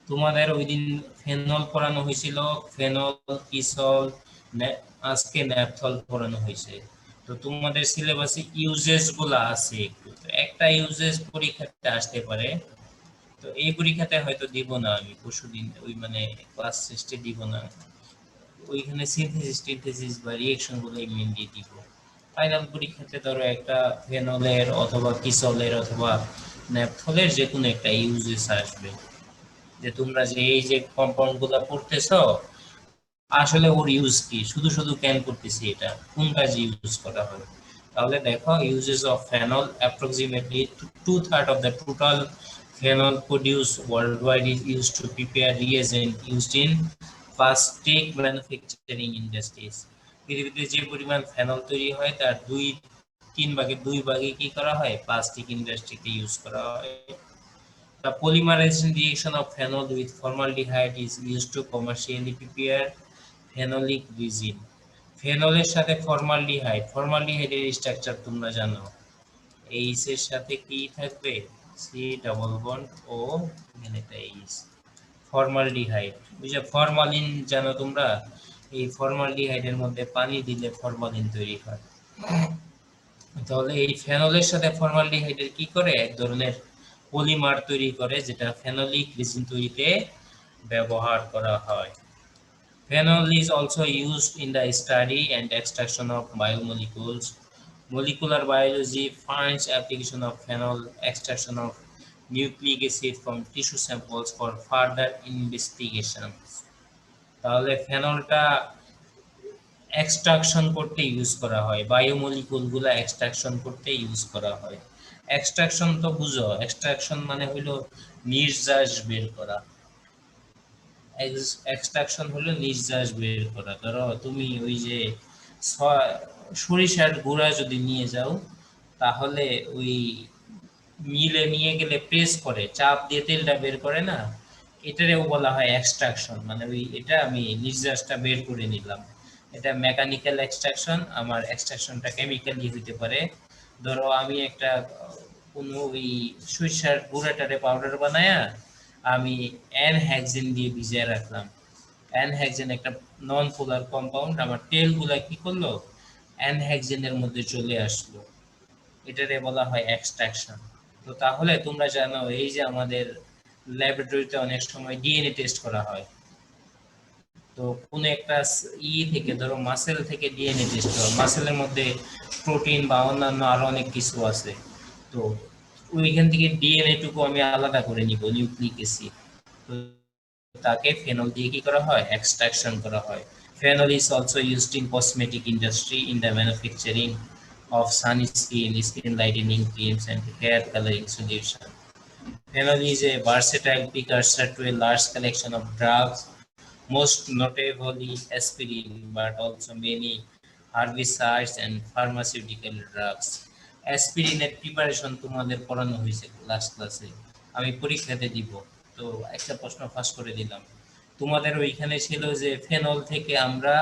Speaker 2: তোমাদের ওই দিন ফেনল পড়ানো হয়েছিল, ফেনল, কিসল, আজকে ন্যাপথল পড়ানো হয়েছে। তো তোমাদের সিলেবাসে ইউজেস গুলো আছে একটু, একটা ইউজেস পরীক্ষাতে আসতে পারে। তো এই পরীক্ষাতে হয়তো দিব না আমি, পরশুদিন ওই মানে ক্লাস টেস্টে দিব না, ওইখানে সিনথেসিস বা রিঅ্যাকশন গুলো মেইনলি দিব। ফাইনাল পরীক্ষাতে ধরো একটা ফেনলের অথবা কিসলের অথবা ন্যাপথলের যে কোনো একটা ইউজেস আসবে, যে তোমরা যে এই যে কম্পাউন্ড গুলো পড়তেছো আসলে ওর ইউজ কি, শুধু শুধু কেন করতেছি, এটা কোন কাজে ইউজ করা হয়। তাহলে দেখো, uses of phenol, approximately 2/3 of the total phenol produced worldwide is used to prepare reagent used in plastic manufacturing industries. পৃথিবীতে যে পরিমাণ ফেনল তৈরি হয় তার 2/3 কি করা হয়, প্লাস্টিক ইন্ডাস্ট্রিতে ইউজ করা হয়। The polymerization reaction of phenol with formaldehyde is used to commercially prepare phenolic resin. ফেনলের সাথে ফর্মালডিহাইড, ফর্মালডিহাইডের স্ট্রাকচার তোমরা জানো, এইচ এর সাথে কি থাকবে, সি ডাবল বন্ড ও এখানে একটা এইচ, ফর্মালডিহাইড। ওই যে ফরমালিন জানো তোমরা, এই ফর্মালডিহাইডের মধ্যে পানি দিলে ফরমালিন তৈরি হয়। তাহলে এই ফেনলের সাথে ফর্মালডিহাইডের কি করে, এক ধরনের পলিমার তৈরি করে, যেটা ফেনোলিক রেজিন তৈরিতে ব্যবহার করা হয়। Phenol is also used in the study and extraction of biomolecules. Molecular biology finds application of phenol extraction of nucleic acid from tissue samples for further investigations. তাহলে ফেনলটা এক্সট্রাকশন করতে use করা হয়, biomolecule গুলা extraction করতে use করা হয়। Extraction তো বুঝো, এক্সট্রাকশন মানে হলো নির্যাস বের করা, এক্সট্রাকশন হলো নির্যাস বের করা। ধরো তুমি ওই যে সরিষার গুঁড়া যদি নিয়ে যাও, তাহলে ওই মিলে নিয়ে গেলে প্রেস করে চাপ দিয়ে তেলটা বের করে না, এটারেও বলা হয় এক্সট্রাকশন, মানে ওই এটা আমি নির্যাসটা বের করে নিলাম, এটা মেকানিক্যাল এক্সট্রাকশন। আমার এক্সট্রাকশনটা কেমিক্যালি হইতে পারে। ধরো আমি একটা কোনো ওই সরিষার গুঁড়াটারে পাউডার বানায়া আমি অ্যানহেক্সিন দিয়ে ভিজিয়ে রাখলাম, অ্যানহেক্সিন একটা নন পোলার কম্পাউন্ড, আমার তেলগুলা কি করলো, অ্যানহেক্সিনের মধ্যে চলে আসলো, এটারে বলা হয় এক্সট্রাকশন। তো তাহলে তোমরা জানো, এই যে আমাদের ল্যাবরেটরিতে অনেক সময় ডিএনএ টেস্ট করা হয়, তো কোন একটা থেকে ধরো মাসেল থেকে ডিএনএ টেস্ট করা, মাসেলের মধ্যে প্রোটিন বা অন্যান্য আরো অনেক কিছু আছে, তো ওইখান থেকে ডিএনএ টুকু আমি আলাদা করে নিব, নিউক্লিক অ্যাসিড, তো তাকে ফেনল দিয়ে কি করা হয়, এক্সট্রাকশন করা হয়। Phenol is also used in cosmetic industry in the manufacturing of sunscreen, skin lightening creams and hair coloring solution. Phenol is a versatile precursor to a large collection of drugs, most notably aspirin, but also many herbicides and pharmaceutical drugs. Aspirin এর preparation তোমাদের পড়ানো হয়েছে last ক্লাসে, আমি পরীক্ষাতে দিব, তো একটা প্রশ্ন ফাঁস করে দিলাম। তোমাদের ওইখানে ছিল যে ফেনল থেকে আমরা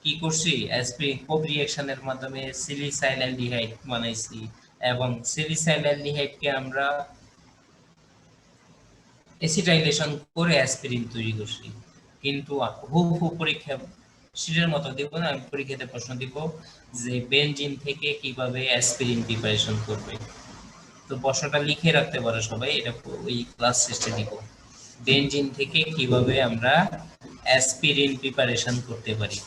Speaker 2: কি করছি, অ্যাসপিরিন কোপ রিঅ্যাকশনের মাধ্যমে সিলিসাইল অ্যালডিহাইড বানাইছি, এবং সিলিসাইল অ্যালডিহাইডকে আমরা অ্যাসিটাইলেশন করে অ্যাসপিরিন তৈরি করছি। কিন্তু হুবহু পরীক্ষা সিটের মতো দেব না, আমি পরীক্ষাতে প্রশ্ন দিব যে বেনজিন থেকে কিভাবে অ্যাসপিরিন প্রিপারেশন করবে। তো প্রশ্নটা লিখে রাখতে পারো সবাই, এটা ওই ক্লাস শেষে দিব, বেনজিন থেকে কিভাবে আমরা অ্যাসপিরিন প্রিপারেশন করতে পারি।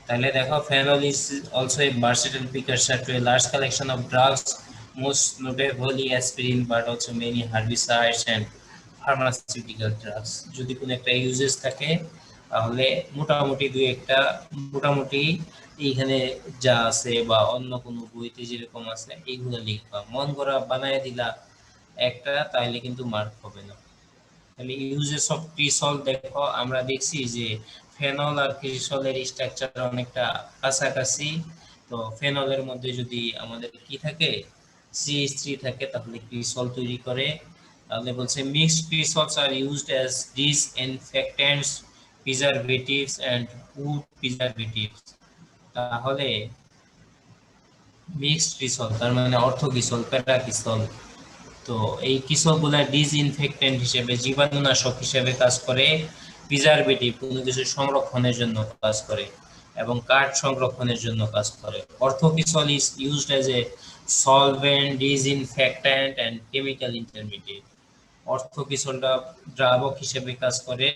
Speaker 2: তাহলে দেখো phenol is also a versatile precursor to a large collection of drugs, most notably aspirin, but also many herbicides and pharmaceutical drugs. যদি কোনো একটা ইউজেস থাকে তাহলে মোটামুটি দুই একটা মোটামুটি এইখানে যা আছে বা অন্য কোনো বইতে যেরকম আছে এইগুলো লিখবা, মন করা বানায় দিলা একটা, তাইলে কিন্তু মার্ক হবে না। তাহলে ইউজেস অফ ক্রিসল দেখো আমরা দেখছি যে ফেনল আর ক্রিসলের স্ট্রাকচার অনেকটা কাছাকাছি। তো ফেনলের মধ্যে যদি আমাদের কি থাকে, CH3 থাকে, তাহলে ক্রিসল তৈরি করে। তাহলে বলছে mixed cresols are used as disinfectants, preservatives and wood preservatives. তাহলে মিক্সড ক্রিসল তার মানে অর্থ ক্রিসল, প্যারা ক্রিসল। তো এই কিসলগুলা ডিসইনফেক্টেন্ট হিসেবে, জীবাণুনাশক হিসেবে কাজ করে, প্রিজারভেটিভ কোনো কিছু সংরক্ষণের জন্য কাজ করে, এবং কাঠ সংরক্ষণের জন্য কাজ করে। Orthocresol is used as a solvent, disinfectant and chemical intermediate. অর্থোকিসলটা দ্রাবক হিসেবে কাজ করে,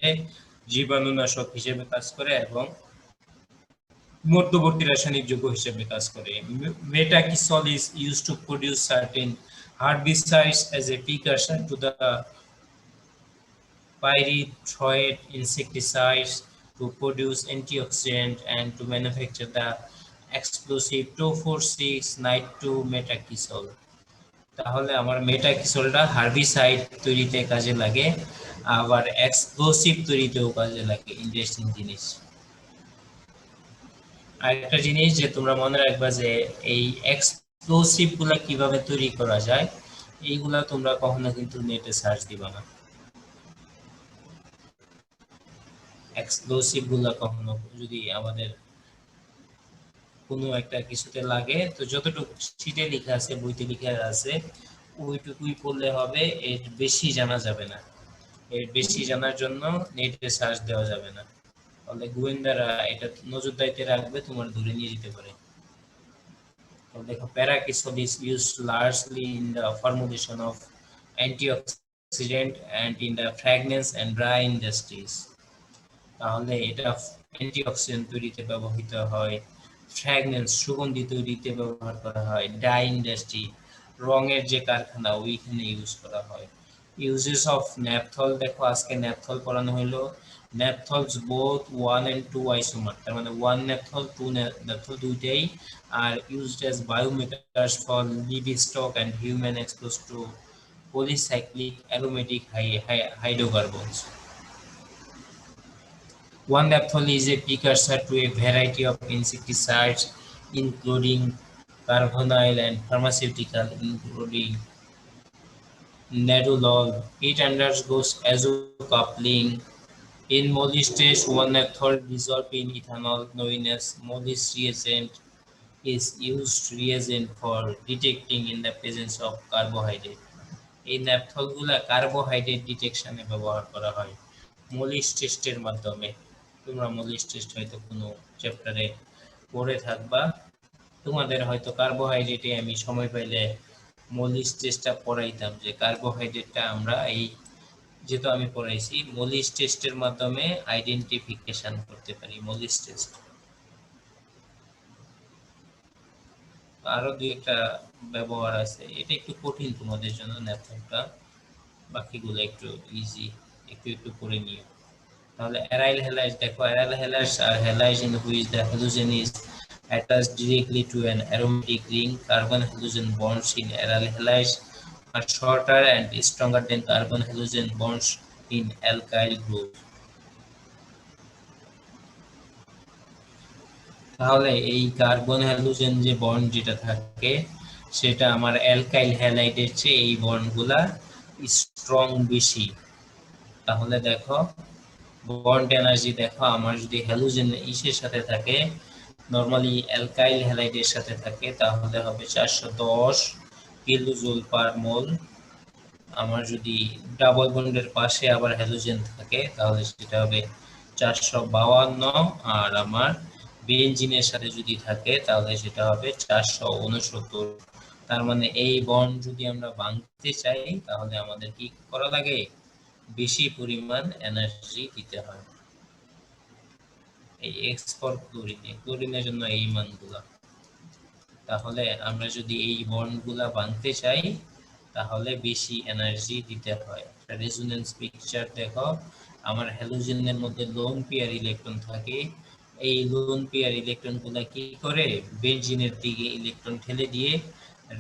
Speaker 2: জীবাণুনাশক হিসেবে কাজ করে এবং মধ্যবর্তী রাসায়নিক যৌগ হিসেবে কাজ করে। Metacresol is used to produce certain herbicides as a precursor to the pyrethroid insecticides, to produce antioxidant and to manufacture the explosive 2,4,6 nitrometakisol. তাহলে আমার মেটাকিসলটা হার্বিসাইড তৈরিতে কাজে লাগে, আবার এক্সপ্লোসিভ তৈরিতেও কাজে লাগে। ইন্টারেস্টিং জিনিস। আরেকটা জিনিস যে তোমরা মনে রাখবা যে এই এক্সপ্লোসিভ গুলা কিভাবে তৈরি করা যায়, এইগুলা তোমরা কখনো কিন্তু নেটে সার্চ দিবা না। এক্সপ্লোসিভ গুলা কখনো যদি আমাদের কোনো একটা কিছুতে লাগে, তো যতটুকু শীটে লেখা আছে, বইতে লেখা আছে, ওইটুকুই পড়লে হবে, এর বেশি জানা যাবে না। এর বেশি জানার জন্য নেটে সার্চ দেওয়া যাবে না, তাহলে গোয়েন্দারা এটা নজরদারিতে রাখবে, তোমার ধরে নিয়ে যেতে পারে। Parakisol is used largely in the formulation of antioxidant and in the fragrance and dye industries. তাহলে এটা অ্যান্টিঅক্সিডেন্ট তৈরিতে ব্যবহৃত হয়, ফ্র্যাগনেন্স সুগন্ধি তৈরিতে ব্যবহার করা হয়, ডাই ইন্ডাস্ট্রি রঙের যে কারখানা ওইখানে ইউজ করা হয়। ইউজেস অফ ন্যাপথল দেখো, আজকে ন্যাপথল পড়ানো হলো। ন্যাপথলস বোথ 1 and 2 আইসোমার, তার মানে 1 ন্যাপথল 2 ন্যাপথল দুইটাই আর used as biomarkers for livestock and human expose to polycyclic aromatic hydrocarbons. 1-naphthol is a precursor to a variety of insecticides, including carbonyl and pharmaceutical, including nadolol. It undergoes azocoupling. In molystase, 1-naphthol dissolved in ethanol, known as Mollis reagent, is used reagent for detecting in the presence of carbohydrate. এই ন্যাপথলগুলা carbohydrate ডিটেকশনে ব্যবহার করা হয় Molly's টেস্টের মাধ্যমে। তোমরা Molly's test হয়তো কোনো চ্যাপ্টারে পড়ে থাকবা, তোমাদের হয়তো কার্বোহাইড্রেটে আমি সময় পাইলে মলিস টেস্টটা পড়াইতাম, যে কার্বোহাইড্রেটটা আমরা এই যেহেতু আমি পড়াইছি মলিস টেস্টের মাধ্যমে আইডেন্টিফিকেশন করতে পারি। মলিস টেস্ট আরো দুই একটা ব্যবহার আছে, এটা একটু কঠিন তোমাদের জন্য ন্যাপথলটা, বাকিগুলো একটু ইজি, একটু একটু করে নিও। তাহলে অ্যারাইল হ্যালাইজ দেখো, aryl halides are halides in which the halogen is attached directly to an aromatic ring. Carbon halogen bonds in aryl halides are shorter and stronger than carbon halogen bonds in alkyl groups. তাহলে এই carbon halogen যে bond যেটা থাকে সেটা আমার alkyl হ্যালাইডের চেয়ে এই বন্ডগুলা strong বেশি। তাহলে দেখো বন্ড এনার্জি দেখো, আমার যদি হ্যালোজেন ইসের সাথে থাকে, নরমালি অ্যালকাইল হ্যালাইডের সাথে থাকে, তাহলে হবে 410 কিলোজুল পার মোল। আমার যদি ডাবল বন্ডের পাশে আবার হ্যালোজেন থাকে তাহলে সেটা হবে 452, আর আমার বেনজিনের সাথে যদি থাকে তাহলে সেটা হবে 469। তার মানে এই বন্ড যদি আমরা ভাঙতে চাই তাহলে আমাদের কি করা লাগে, বেশি পরিমাণ এনার্জি দিতে হয়। এই এক্স ফর ক্লোরিনে, ক্লোরিনের জন্য এই মানগুলা। তাহলে আমরা যদি এই বন্ডগুলা বাঁধতে চাই তাহলে বেশি এনার্জি দিতে হয়। রেজোনেন্স পিকচার দেখো, আমার হ্যালোজেনের মধ্যে লোন পেয়ার ইলেকট্রন থাকে। এই লোন পেয়ার ইলেকট্রনগুলা কি করে, বেনজিনের দিকে ইলেকট্রন ঠেলে দিয়ে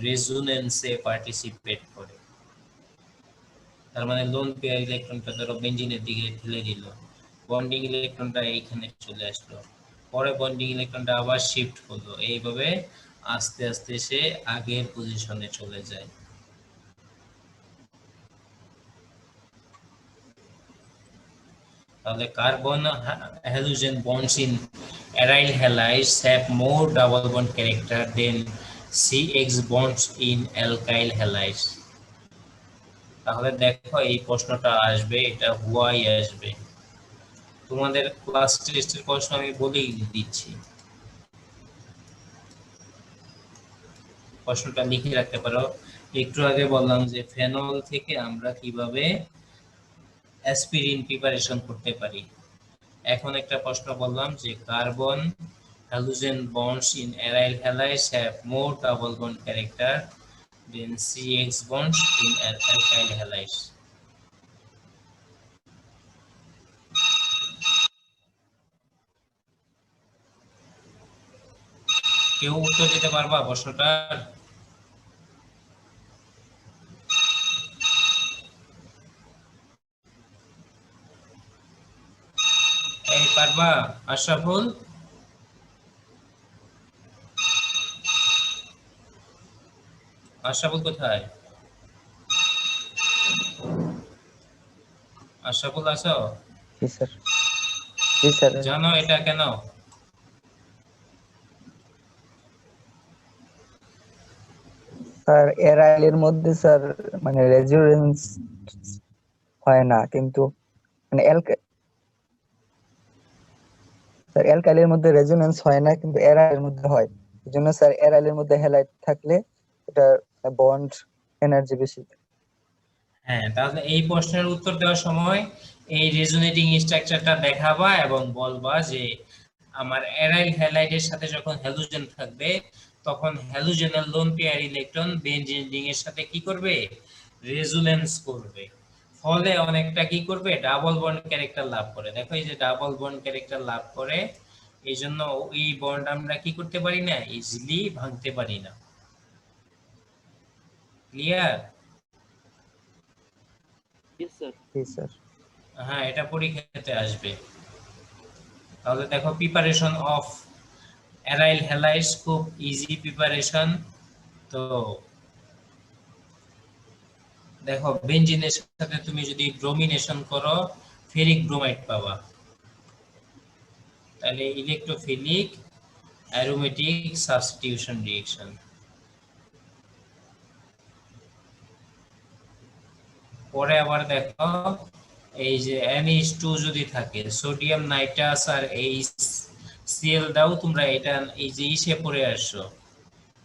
Speaker 2: রেজোনেন্সে পার্টিসিপেট করে। তার মানে লোন পেয়ার ইলেকট্রনটা ধরো বেনজিনের দিকে ঠেলে দিল, বন্ডিং ইলেকট্রনটা এইখানে চলে আসলো, পরে বন্ডিং ইলেকট্রনটা আবার শিফট হলো, এইভাবে আস্তে আস্তে সে আগের পজিশনে চলে যায়। তাহলে carbon halogen bonds in aryl halides have more double bond character than CX bonds in alkyl halides. তাহলে দেখো এই প্রশ্নটা আসবে, এটা হোয়াই আসবে। তোমাদের ক্লাস টেস্টের প্রশ্ন আমি বলেই দিচ্ছি, প্রশ্নটা লিখে রাখতে পারো। একটু আগে বললাম যে ফেনল থেকে আমরা কিভাবে অ্যাসপিরিন প্রিপারেশন করতে পারি। এখন একটা প্রশ্ন বললাম যে carbon halogen bonds in aryl halides have more double bond character than CX bonds in alkyl halides. কেউ উত্তর দিতে পারবা প্রশ্নটার? এই পারবা আশরাফুল? আশরাফুল কোথায়? আশরাফুল আছো?
Speaker 6: জি স্যার, জি স্যার।
Speaker 2: জানো এটা কেন?
Speaker 6: স্যার এরাইলের মধ্যে স্যার মানে রেজোনেন্স হয় না, কিন্তু মানে স্যার অ্যালকাইলের মধ্যে রেজোনেন্স হয় না কিন্তু এরাইলের মধ্যে হয়। এজন্য স্যার এরাইলের মধ্যে হ্যালাইড থাকলে এটা বন্ড এনার্জি বেশি।
Speaker 2: হ্যাঁ, তাহলে এই প্রশ্নের উত্তর দেওয়ার সময় এই রেজোনেটিং স্ট্রাকচারটা দেখাবা এবং বলবা যে আমার অ্যারাইল হ্যালাইডের সাথে যখন হ্যালোজেন থাকবে তখন হ্যালোজেনের lone pair electron benzene ring এর সাথে কি করবে, রেজোনেন্স করবে, ফলে অনেকটা কি করবে, ডাবল বন্ড ক্যারেক্টার লাভ করে। দেখো এই যে ডাবল বন্ড ক্যারেক্টার লাভ করে, এই জন্য এই বন্ড আমরা কি করতে পারি না, ইজিলি ভাঙতে পারি না। ক্লিয়ার?
Speaker 3: Yes, sir.
Speaker 6: জি স্যার।
Speaker 2: হ্যাঁ, এটা পরীক্ষাতে আসবে। তাহলে দেখো প্রিপারেশন অফ অ্যারাইল হ্যালাইডস খুব ইজি প্রিপারেশন। তো দেখো বেনজিনের সাথে তুমি যদি ব্রোমিনেশন করো ফেরিক ব্রোমাইড পাবা, তাহলে ইলেকট্রোফিলিক অ্যারোমেটিক সাবস্টিটিউশন রিঅ্যাকশন। পরে আবার দেখো এই যে NH2 যদি থাকে, সোডিয়াম নাইট্রাস আর HCl দাও তোমরা, এটা এই যে ইসে পড়ে আসছো,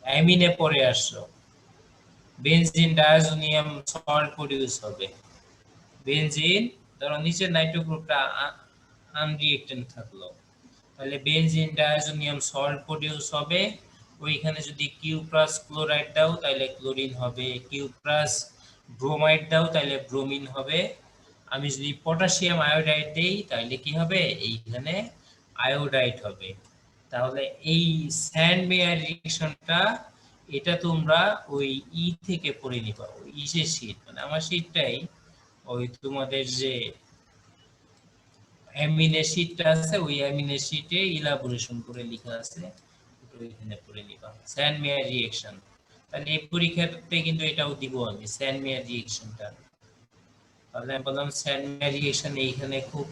Speaker 2: অ্যামিনে পড়ে আসছো, বেনজিন ডায়াজোনিয়াম সল্ট প্রডিউস হবে। বেনজিন ধরো নিচের নাইট্রো গ্রুপটা আনরিঅ্যাক্টেন্ট থাকলো, তাহলে বেনজিন ডায়াজোনিয়াম সল্ট প্রডিউস হবে। ওইখানে যদি কিউ প্লাস ক্লোরাইড দাও তাহলে ক্লোরিন হবে, কিউ প্লাস ব্রোমাইড দাও তাহলে ব্রোমিন হবে। আমি যদি পটাশিয়াম আয়োডাইড দেই তাহলে কি হবে, এইখানে আয়োডাইড হবে। তাহলে এই স্যান্ড মেয়ার রিঅ্যাকশনটা এটা তোমরা ওই থেকে পড়ে নিবা, ওই ইসের শীট, মানে আমার শীটটাই ওই তোমাদের যে অ্যামিনো শীটটা আছে, ওই অ্যামিনো শীটে ইলাবোরেশন করে লেখা আছে, ওইখানে পড়ে নিবা স্যান্ড মেয়ার রিঅ্যাকশন। তাহলে এই পরীক্ষাতে কিন্তু এটাও দিব আমি, স্যান্ড মেয়ার রিঅ্যাকশনটা। তাহলে আমি বললাম স্যান্ড মেয়ার রিঅ্যাকশন এইখানে খুব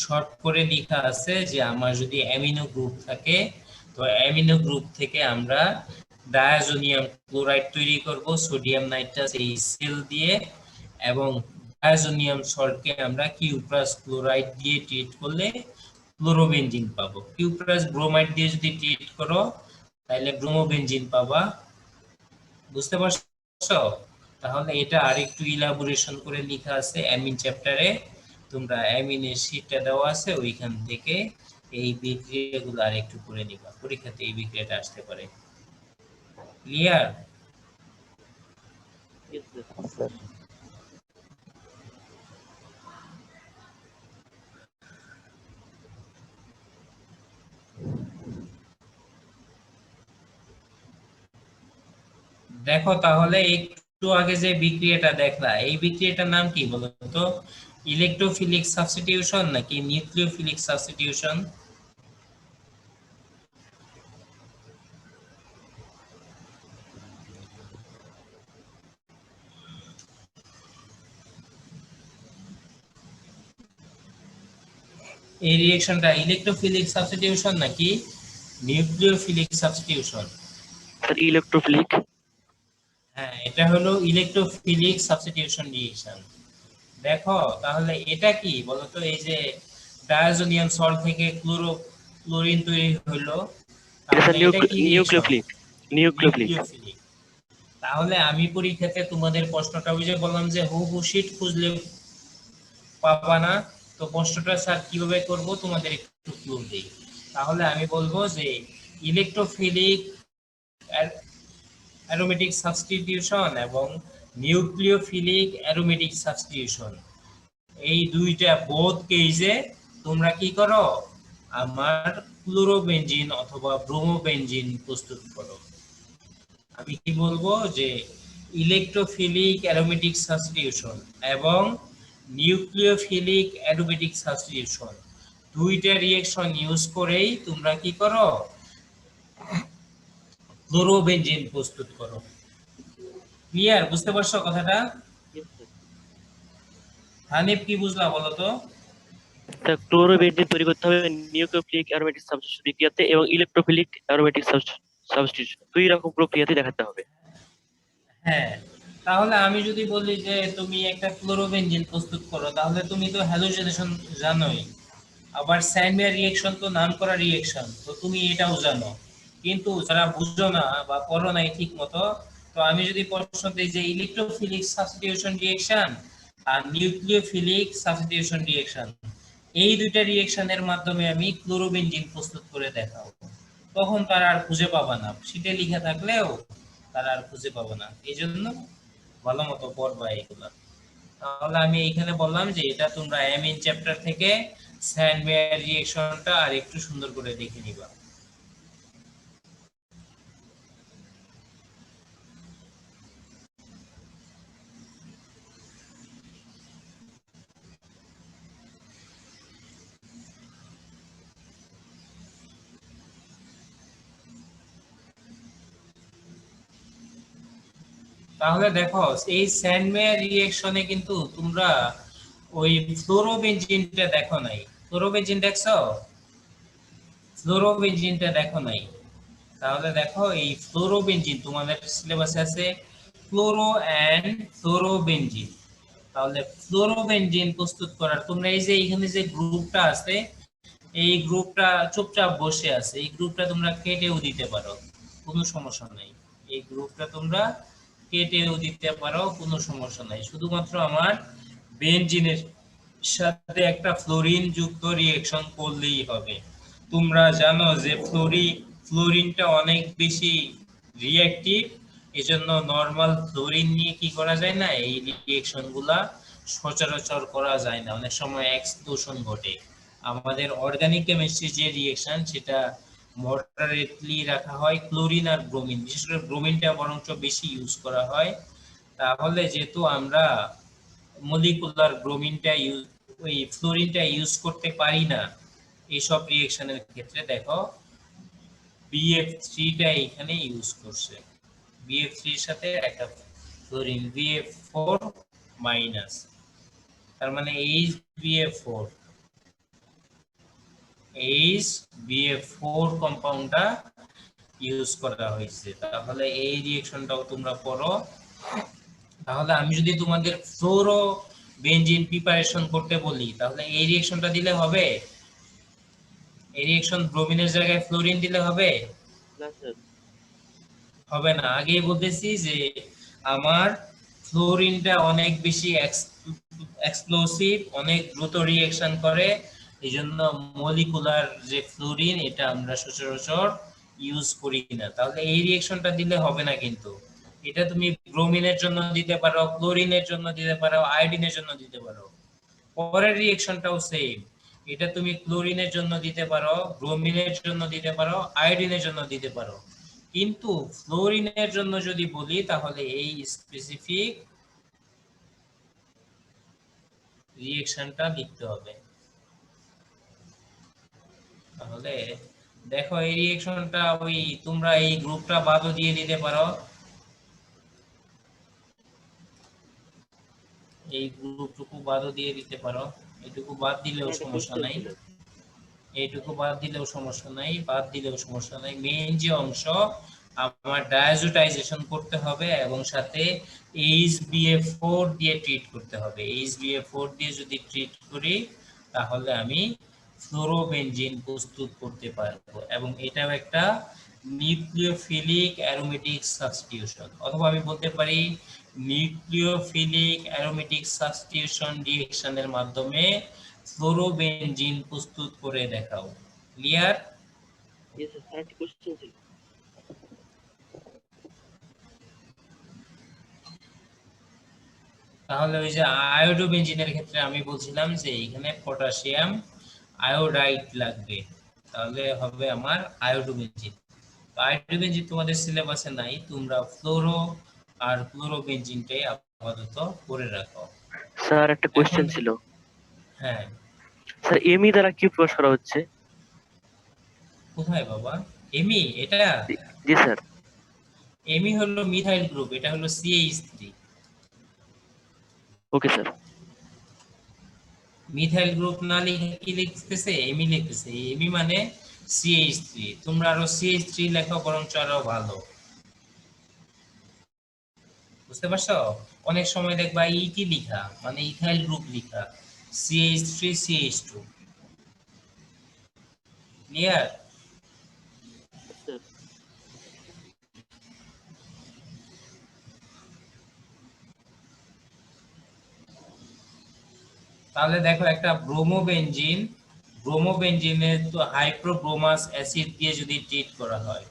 Speaker 2: শর্ট করে লেখা আছে যে আমার যদি অ্যামিনো গ্রুপ থাকে তো অ্যামিনো গ্রুপ থেকে আমরা ডায়াজোনিয়াম ক্লোরাইড তৈরি করব সোডিয়াম নাইট্রাস HCl দিয়ে, এবং ডায়াজোনিয়াম সল্টকে আমরা কিউ প্লাস ক্লোরাইড দিয়ে ট্রিট করলে ক্লোরোবেনজিন পাবো। কিউ প্লাস ব্রোমাইড দিয়ে যদি ট্রিট করো তাহলে ব্রোমোবেনজিন পাবা। বুঝতে পারছো? তাহলে এটা আরেকটু ইলাবোরেশন করে লেখা আছে অ্যামিন চ্যাপ্টারে, তোমরা অ্যামিনের শীটটা দেওয়া আছে ওইখান থেকে এই বিক্রিয়াগুলো আর একটু করে নিবা, পরীক্ষাতে এই বিক্রিয়াটা আসতে পারে। ক্লিয়ার?
Speaker 3: Yes, sir.
Speaker 6: স্যার
Speaker 2: দেখো তাহলে একটু আগে যে বিক্রিয়াটা দেখলা, এই বিক্রিয়াটার নাম কি বলো তো? ইলেকট্রোফিলিক সাবস্টিটিউশন নাকি নিউক্লিওফিলিক সাবস্টিটিউশন? এই রিঅ্যাকশনটা ইলেকট্রোফিলিক সাবস্টিটিউশন নাকি নিউক্লিওফিলিক সাবস্টিটিউশন?
Speaker 3: Sir electrophilic.
Speaker 2: হ্যাঁ, এটা হলো ইলেকট্রোফিলিক সাবস্টিটিউশন রিঅ্যাকশন। দেখো তাহলে এটা কি বলতো? এই যে ডায়াজোনিয়াম সল্ট থেকে ক্লোরিন তৈরি হলো,
Speaker 3: এটা স্যার
Speaker 2: তাহলে এটা কি রিঅ্যাকশন?
Speaker 3: নিউক্লিওফিলিক। নিউক্লিওফিলিক।
Speaker 2: নিউক্লিওফিলিক। তাহলে আমি পরীক্ষাতে তোমাদের প্রশ্নটা ওই যে বললাম যে হুবহু শীট খুঁজলে পাবা না, তো প্রশ্নটা স্যার কিভাবে করব তোমাদের একটু ক্লু দেই। তাহলে আমি বলবো যে ইলেকট্রোফিলিক অ্যারোমেটিক সাবস্টিটিউশন এবং নিউক্লিওফিলিক অ্যারোমেটিক সাবস্টিটিউশন, এই দুইটা বোথ কেসে তোমরা কি করো? আমার ক্লোরোবেনজিন অথবা ব্রোমোবেনজিন প্রস্তুত করো। আমি কি বলবো যে ইলেকট্রোফিলিক অ্যারোমেটিক সাবস্টিটিউশন এবং নিউক্লিওফিলিক অ্যারোমেটিক সাবস্টিটিউশন দুইটা রিঅ্যাকশন ইউজ করেই তোমরা কি করো? ক্লোরোবেনজিন প্রস্তুত করো। ক্লিয়ার? বুঝতে পারছো কথাটা? হানিফ কি বুঝলা বলো তো?
Speaker 3: স্যার ক্লোরোবেনজিন তৈরি করতে হবে নিউক্লিওফিলিক অ্যারোমেটিক সাবস্টিটিউশন বিক্রিয়াতে এবং ইলেকট্রোফিলিক অ্যারোমেটিক সাবস্টিটিউশন দুই রকম প্রক্রিয়াতে দেখাতে হবে।
Speaker 2: হ্যাঁ, তাহলে আমি যদি বলি যে তুমি একটা ক্লোরোবেনজিন প্রস্তুত করো, তাহলে তুমি তো হ্যালোজেনেশন জানোই, আবার স্যানমিয়ার রিঅ্যাকশন তো নাম করা রিঅ্যাকশন, তো তুমি এটাও জানো। কিন্তু যারা বুঝো না বা করো নাই ঠিক মতো, তো আমি যদি প্রশ্ন দিই যে ইলেকট্রোফিলিক সাবস্টিটিউশন রিঅ্যাকশন আর নিউক্লিওফিলিক সাবস্টিটিউশন রিঅ্যাকশন, এই দুইটা রিঅ্যাকশনের মাধ্যমে আমি ক্লোরোবেনজিন প্রস্তুত করে দেখাবো, তখন তারা আর খুঁজে পাবা না, শীটে লিখে থাকলেও তারা আর খুঁজে পাবো না। এই জন্য ভালো মতো পড়বা এগুলা। তাহলে আমি এইখানে বললাম যে এটা তোমরা অ্যামিন চ্যাপ্টার থেকে স্যান্ডওয়্যার রিঅ্যাকশনটা আর একটু সুন্দর করে দেখে নিবা। তাহলে দেখো এই স্যান্ডওয়্যার রিঅ্যাকশনে কিন্তু তোমরা ওই ফ্লোরোবেনজিনটা দেখো নাই। ফ্লোরোবেনজিন দেখছো? ফ্লোরোবেনজিনটা দেখো নাই। তাহলে দেখো এই ফ্লোরোবেনজিন তোমাদের সিলেবাসে আছে ফ্লোরো এন্ড ফ্লোরোবেনজিন। তাহলে ফ্লোরোবেনজিন প্রস্তুত করার তোমরা এই যে এখানে যে গ্রুপটা আছে, এই গ্রুপটা চুপচাপ বসে আছে, এই গ্রুপটা তোমরা কেটেও দিতে পারো, কোনো সমস্যা নাই। এই গ্রুপটা তোমরা কেটেও দিতে পারো, কোনো সমস্যা নাই। শুধুমাত্র আমার বেনজিনের সাথে একটা ফ্লোরিন যুক্ত রিঅ্যাকশন করলেই হবে। তোমরা জানো যে ফ্লোরিনটা অনেক বেশি রিঅ্যাক্টিভ, এজন্য নরমাল ফ্লোরিন নিয়ে কি করা যায় না, এই রিঅ্যাকশন গুলা সচরাচর করা যায় না, অনেক সময় এক্সপ্লোশন ঘটে। আমাদের অর্গানিক কেমিস্ট্রি যে রিঅ্যাকশন সেটা মডারেটলি রাখা হয়, ক্লোরিন আর ব্রোমিন, বিশেষ করে ব্রোমিনটা বরঞ্চ বেশি ইউজ করা হয়। তাহলে যেহেতু আমরা মলিকুলার ব্রোমিনটা ইউজ, ওই ফ্লোরিনটা ইউজ করতে পারি না এইসব রিঅ্যাকশনের ক্ষেত্রে, দেখো BF3টা এখানে ইউজ করছে। BF3 এর সাথে একটা ফ্লোরিন BF4 মাইনাস, তার মানে HBF4 কম্পাউন্ডটা ইউজ করা হয়েছে। তাহলে এই রিঅ্যাকশনটাও তোমরা পড়ো। তাহলে আমি যদি তোমাদের ফ্লোরো বেনজিন প্রিপারেশন করতে বলি, তাহলে এই রিঅ্যাকশনটা দিলে হবে? এই রিঅ্যাকশন ব্রোমিনের জায়গায় ফ্লোরিন দিলে হবে?
Speaker 3: না স্যার।
Speaker 2: হবে না। আগেই বলতেছি যে আমার ফ্লোরিনটা অনেক বেশি এক্সপ্লোসিভ, অনেক দ্রুত রিঅ্যাকশন করে, এই জন্য মলিকুলার যে ফ্লোরিন এটা আমরা সচরাচর ইউজ করি না। তাহলে এই রিঅ্যাকশনটা দিলে হবে না, কিন্তু এটা তুমি ব্রোমিনের জন্য দিতে পারো, ক্লোরিনের জন্য দিতে পারো, আয়োডিনের জন্য দিতে পারো। পরের রিঅ্যাকশনটাও সেম, এটা তুমি ক্লোরিনের জন্য দিতে পারো, ব্রোমিনের জন্য দিতে পারো, আয়োডিনের জন্য দিতে পারো। কিন্তু ফ্লোরিনের জন্য যদি বলি তাহলে এই স্পেসিফিক রিঅ্যাকশনটা লিখতে হবে। তাহলে দেখো এই রিঅ্যাকশনটা ওই তোমরা এই গ্রুপটা বাদও দিয়ে দিতে পারো, এই গ্রুপটুকু বাদও দিয়ে দিতে পারো, এটুকু বাদ দিলেও সমস্যা নাই, এইটুকু বাদ দিলেও সমস্যা নাই, বাদ দিলেও সমস্যা নাই। মেইন যে অংশ আমার ডায়াজোটাইজেশন করতে হবে এবং সাথে HbA4 দিয়ে ট্রিট করতে হবে। HbA4 দিয়ে যদি ট্রিট করি তাহলে আমি ফ্লোরোবেনজিন প্রস্তুত করতে পারবো, এবং এটাও একটা নিউক্লিওফিলিক অ্যারোমেটিক সাবস্টিটিউশন, অথবা আমি বলতে পারি নিউক্লিওফিলিক অ্যারোমেটিক সাবস্টিটিউশন রিঅ্যাকশনের মাধ্যমে ফ্লোরোবেনজিন প্রস্তুত করে দেখাও। ক্লিয়ার?
Speaker 3: ইয়েস স্যার, একটা কোশ্চেন ছিল।
Speaker 2: তাহলে ওই যে আয়োডোবেনজিনের ক্ষেত্রে আমি বলছিলাম যে এখানে পটাশিয়াম আয়োডাইড লাগবে, তাহলে হবে আমার আয়োডোবেনজিন। তো আয়োডোবেনজিন তোমাদের সিলেবাসে নাই, তোমরা ফ্লোরো আর ক্লোরোবেনজিনটাই আপাতত করে রাখো।
Speaker 3: স্যার একটা কোশ্চেন
Speaker 2: এখন-
Speaker 3: ছিল।
Speaker 2: হ্যাঁ,
Speaker 3: স্যার এমই দ্বারা কি প্রকাশ করা হচ্ছে?
Speaker 2: কোথায় বাবা? এমি এটা
Speaker 3: জি স্যার।
Speaker 2: এমি হলো মিথাইল গ্রুপ, এটা হলো CH3।
Speaker 3: Okay sir.
Speaker 2: Methyl group না লিখে কি লিখতেছে? এমি লিখতেছে। এমি মানে CH3। তোমরা আরো CH3 লেখো, বরং আরো ভালো। বুঝতে পারছো? অনেক সময় দেখবা ইটি লিখা মানে ইথাইল গ্রুপ লিখা, CH3 CH2। ক্লিয়ার?
Speaker 3: স্যার
Speaker 2: তাহলে দেখো একটা ব্রোমোবেনজিনের তো হাইপ্রোব্রোমাস অ্যাসিড দিয়ে যদি ট্রিট করা হয়,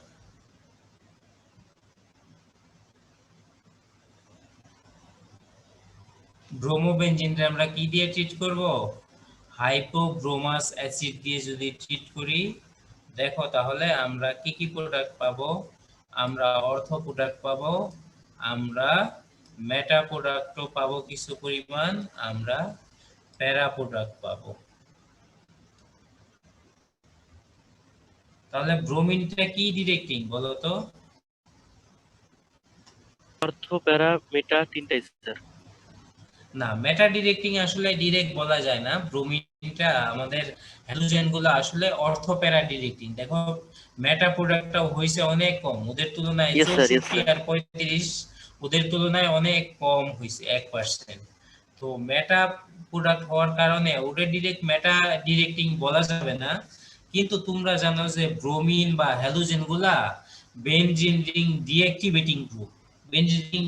Speaker 2: ব্রোমোবেনজিনটা আমরা কি দিয়ে ট্রিট করব? হাইপোব্রোমাস অ্যাসিড দিয়ে যদি ট্রিট করি, দেখো তাহলে আমরা কি কি প্রোডাক্ট পাবো? আমরা অর্থ প্রোডাক্ট পাবো, আমরা মেটা প্রোডাক্টও পাবো কিছু পরিমাণ, আমরা প্যারা প্রোডাক্ট পাবো। তাহলে ব্রোমিনটা কি ডিরেক্টিং বলো তো?
Speaker 3: অর্থ প্যারা মেটা তিনটাই স্যার।
Speaker 2: না, মেটা ডিরেক্টিং আসলে ডিরেক্ট বলা যায় না। ব্রোমিনটা আমাদের হ্যালোজেন গুলো আসলে অর্থোপ্যারা ডিরেক্টিং। দেখো মেটা প্রোডাক্টটা হইছে অনেক কম, ওদের তুলনায়
Speaker 3: Yes, sir, yes,
Speaker 2: 64
Speaker 3: sir.
Speaker 2: আর 35 ওদের তুলনায় অনেক কম হইছে, 1%। তো মেটা প্রোডাক্ট হওয়ার কারণে ওদের ডিরেক্ট মেটা ডিরেক্টিং বলা যাবে না। কিন্তু তোমরা জানো যে ব্রোমিন বা হ্যালোজেন গুলা benzene ring deactivating group. Benzene ring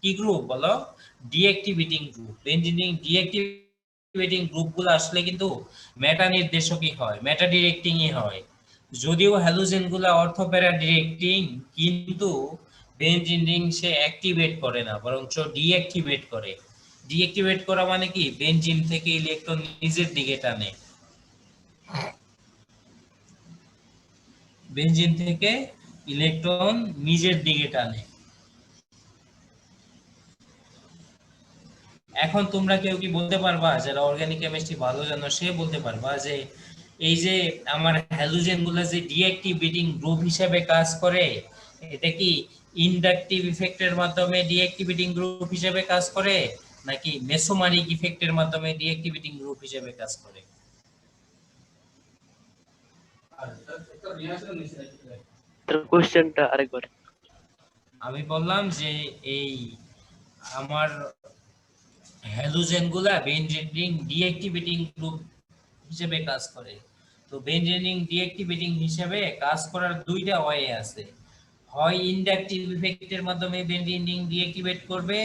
Speaker 2: কি গ্রুপ বলো? Deactivating group. Benzene ring deactivating গ্রুপগুলো আসলে কিন্তু মেটা নির্দেশকই হয়, মেটা ডিরেক্টিংই হয়। যদিও হ্যালোজেন গুলা অর্থোপ্যারা ডিরেক্টিং, কিন্তু বেনজিন রিং সে অ্যাক্টিভেট করে না, বরঞ্চ ডিঅ্যাক্টিভেট করে। ডিঅ্যাক্টিভেট করা মানে কি? বেনজিন থেকে ইলেকট্রন নিজের দিকে টানে, বেনজিন থেকে ইলেকট্রন নিজের দিকে টানে। এখন তোমরা কেউ কি বলতে পারবা, যারা অর্গানিক কেমিস্ট্রি ভালো জানো সে বলতে পারবা যে এই যে আমার হ্যালোজেন গুলো যে ডিঅ্যাক্টিভেটিং গ্রুপ হিসেবে কাজ করে, এটা কি ইন্ডাকটিভ ইফেক্টের মাধ্যমে ডিঅ্যাক্টিভেটিং গ্রুপ হিসেবে কাজ করে, নাকি মেসোমারিক ইফেক্টের মাধ্যমে ডিঅ্যাক্টিভেটিং গ্রুপ হিসেবে কাজ করে?
Speaker 3: স্যার কোশ্চেনটা আরেকবার।
Speaker 2: আমি বললাম যে এই আমার হ্যালোজেন গুলা বেনজিন রিং ডিঅ্যাক্টিভেটিং গ্রুপ হিসেবে কাজ করে। তো বেনজিন রিং ডিঅ্যাক্টিভেটিং হিসেবে কাজ করার দুইটা ওয়ে আছে, হয় ইন্ডাকটিভ ইফেক্টের মাধ্যমে বেনজিন রিং ডিঅ্যাক্টিভেট করবে,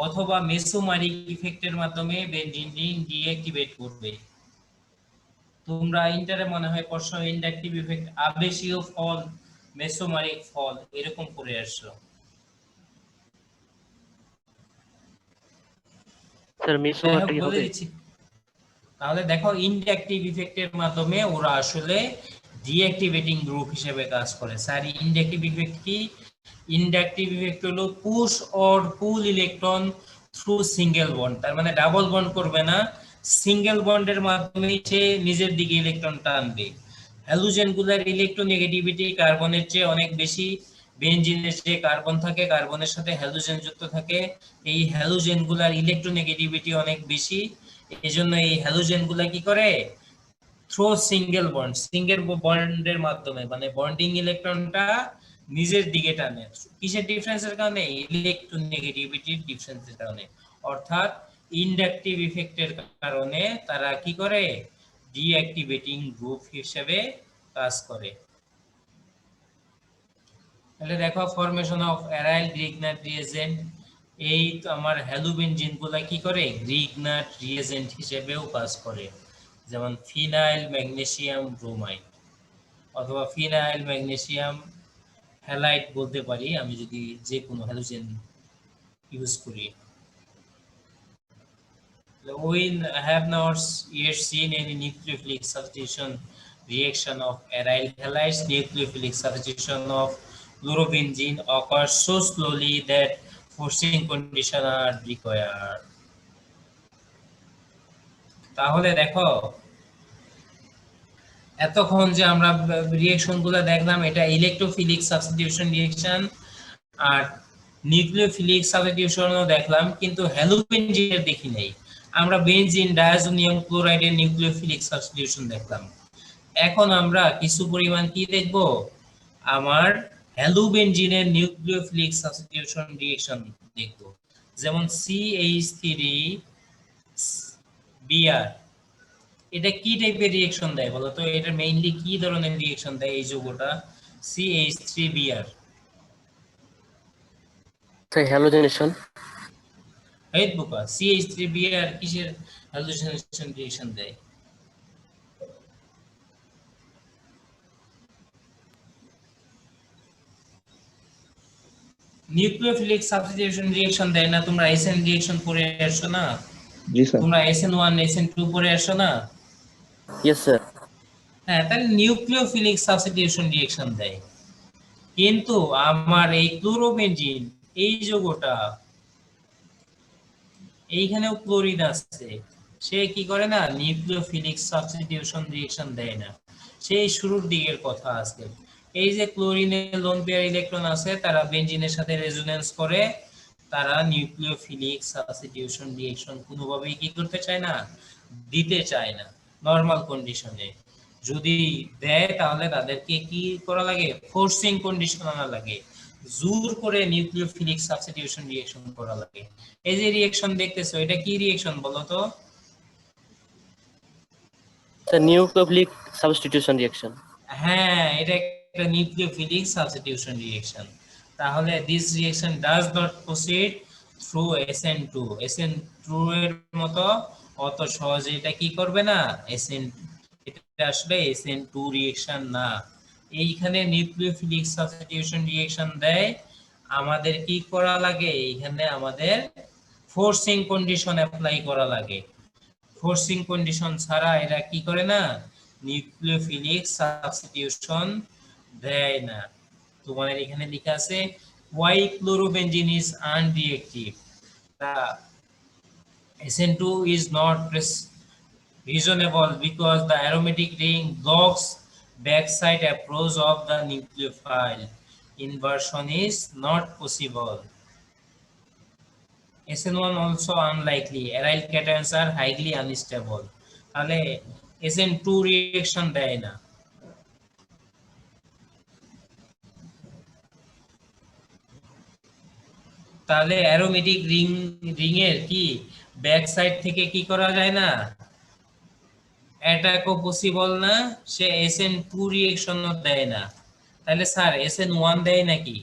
Speaker 2: অথবা মেসোমারিক ইফেক্টের মাধ্যমে বেনজিন রিং ডিঅ্যাক্টিভেট করবে। তোমরা ইন্টারে মনে হয় পড়ছো ইন্ডাকটিভ ইফেক্ট, আবেশীয় ফল, মেসোমারিক ফল এরকম করে আসছো।
Speaker 3: স্যার
Speaker 2: যাই হোক,
Speaker 3: মেসোমারটা কি
Speaker 2: বলে
Speaker 3: হবে?
Speaker 2: দিচ্ছি। তাহলে দেখো ইনঅ্যাক্টিভ ইফেক্টের মাধ্যমে ওরা আসলে ডিঅ্যাক্টিভেটিং গ্রুপ হিসেবে কাজ করে। স্যার ইনঅ্যাক্টিভ ইফেক্ট কি? ইনঅ্যাক্টিভ ইফেক্ট হলো push or pool electron through single bond, তার মানে ডাবল বন্ড করবে না, সিঙ্গেল বন্ডের মাধ্যমে সে নিজের দিকে ইলেকট্রন টানবে। হ্যালোজেনগুলোর ইলেকট্রোনেগেটিভিটি কার্বনের চেয়ে অনেক বেশি। বেনজিনের যে কার্বন থাকে, কার্বনের সাথে হ্যালোজেন যুক্ত থাকে, এই হ্যালোজেনগুলোর ইলেকট্রোনেগেটিভিটি অনেক বেশি। এজন্য এই হ্যালোজেনগুলা কি করে? থ্রো সিঙ্গেল বন্ডের মাধ্যমে, মানে বন্ডিং ইলেকট্রনটা নিজের দিকে টানে। কিসের ডিফারেন্সের কারণে? ইলেকট্রোনেগেটিভিটির ডিফারেন্সের কারণে। অর্থাৎ ইনডাকটিভ ইফেক্টের কারণে তারা কি করে? ডিঅ্যাক্টিভেটিং গ্রুপ হিসেবে কাজ করে। তাহলে দেখো formation of aryl Grignard reagent, এই তো আমার হ্যালোবেনজিন গুলা কি করে? গ্রিগনাট রিএজেন্ট হিসেবেও কাজ করে, যেমন ফিনাইল ম্যাগনেসিয়াম ব্রোমাইড অথবা ফিনাইল ম্যাগনেসিয়াম হ্যালাইড বলতে পারি আমি যদি যে কোনো হ্যালোজেন ইউজ করি। We have not yet seen any nucleophilic substitution reaction of aryl halides. Nucleophilic substitution of fluorobenzene occurs so slowly that forcing conditions are required. তাহলে দেখো এতক্ষণ যে আমরা রিঅ্যাকশন গুলো দেখলাম, এটা ইলেকট্রোফিলিক সাবস্টিটিউশন রিঅ্যাকশন আর নিউক্লিওফিলিক সাবস্টিটিউশনও দেখলাম, কিন্তু হ্যালোবেনজিনের দেখি নাই। আমরা বেনজিন, ডায়াজোনিয়াম ক্লোরাইডের নিউক্লিওফিলিক সাবস্টিটিউশন দেখলাম। এখন আমরা কিছু পরিমাণ কি দেখব? আমার হ্যালোবেনজিনের নিউক্লিওফিলিক সাবস্টিটিউশন রিঅ্যাকশন দেখব, যেমন CH3Br। এটা কি টাইপের রিঅ্যাকশন দেয় বলো তো? এটা মেইনলি কি ধরনের রিঅ্যাকশন দেয় এই যৌগটা CH3Br?
Speaker 3: Sir halogenation.
Speaker 2: এই বোকা, CH3Br কিসের হ্যালোজেনেশন রিঅ্যাকশন দেয়? নিউক্লিওফিলিক সাবস্টিটিউশন রিঅ্যাকশন দেয় না? তোমরা SN রিঅ্যাকশন পড়ে আসছো না?
Speaker 5: জি স্যার।
Speaker 2: তোমরা SN1 SN2 পড়ে আসছো না?
Speaker 3: Yes sir.
Speaker 2: হ্যাঁ, তাহলে নিউক্লিওফিলিক সাবস্টিটিউশন রিঅ্যাকশন দেয়। কিন্তু আমার এই ক্লোরোবেনজিন এই যৌগটা, এইখানেও ক্লোরিন আছে, সে কি করে না? নিউক্লিওফিলিক সাবস্টিটিউশন রিঅ্যাকশন দেয় না। সেই শুরুর দিকের কথা আজকে। এই যে ক্লোরিনের লোন পেয়ার ইলেকট্রন আছে, তারা বেনজিনের সাথে রেজোনেন্স করে, তারা নিউক্লিওফিলিক সাবস্টিটিউশন রিঅ্যাকশন কোনোভাবেই কি করতে চায় না? দিতে চায় না নরমাল কন্ডিশনে। যদি দেয় তাহলে তাদেরকে কি করা লাগে? ফোর্সিং কন্ডিশন আনা লাগে, জোর করে নিউক্লিওফিলিক সাবস্টিটিউশন রিঅ্যাকশন করা লাগে। এই যে রিঅ্যাকশন দেখতেছো, এটা কি রিঅ্যাকশন বলো তো?
Speaker 3: Sir nucleophilic substitution reaction.
Speaker 2: হ্যাঁ, এটা একটা নিউক্লিওফিলিক সাবস্টিটিউশন রিঅ্যাকশন। তাহলে this reaction does not proceed through SN2। SN2 এর মতো অত সহজে এটা কি করবে না? এটা আসলে SN2 রিঅ্যাকশন না। এইখানে নিউক্লিওফিলিক সাবস্টিটিউশন রিঅ্যাকশন দেয়, আমাদের কি করা লাগে? এইখানে আমাদের ফোর্সিং কন্ডিশন অ্যাপ্লাই করা লাগে। ফোর্সিং কন্ডিশন ছাড়া এরা কি করে না? নিউক্লিওফিলিক সাবস্টিটিউশন দেয় না। তোমাদের এখানে লেখা আছে why chlorobenzene is unreactive, the SN2 is not reasonable because the aromatic ring blocks backside approach of the nucleophile. Inversion is not possible. SN1 also unlikely. Aryl cations are highly unstable. তাহলে SN2 reaction দেয় না। তাহলে aromatic ring এর কি back side থেকে কি করা যায় না? অ্যাটাকও পসিবল না, সে SN2 রিঅ্যাকশনও দেয় না। তাহলে স্যার SN1 দেয় নাকি?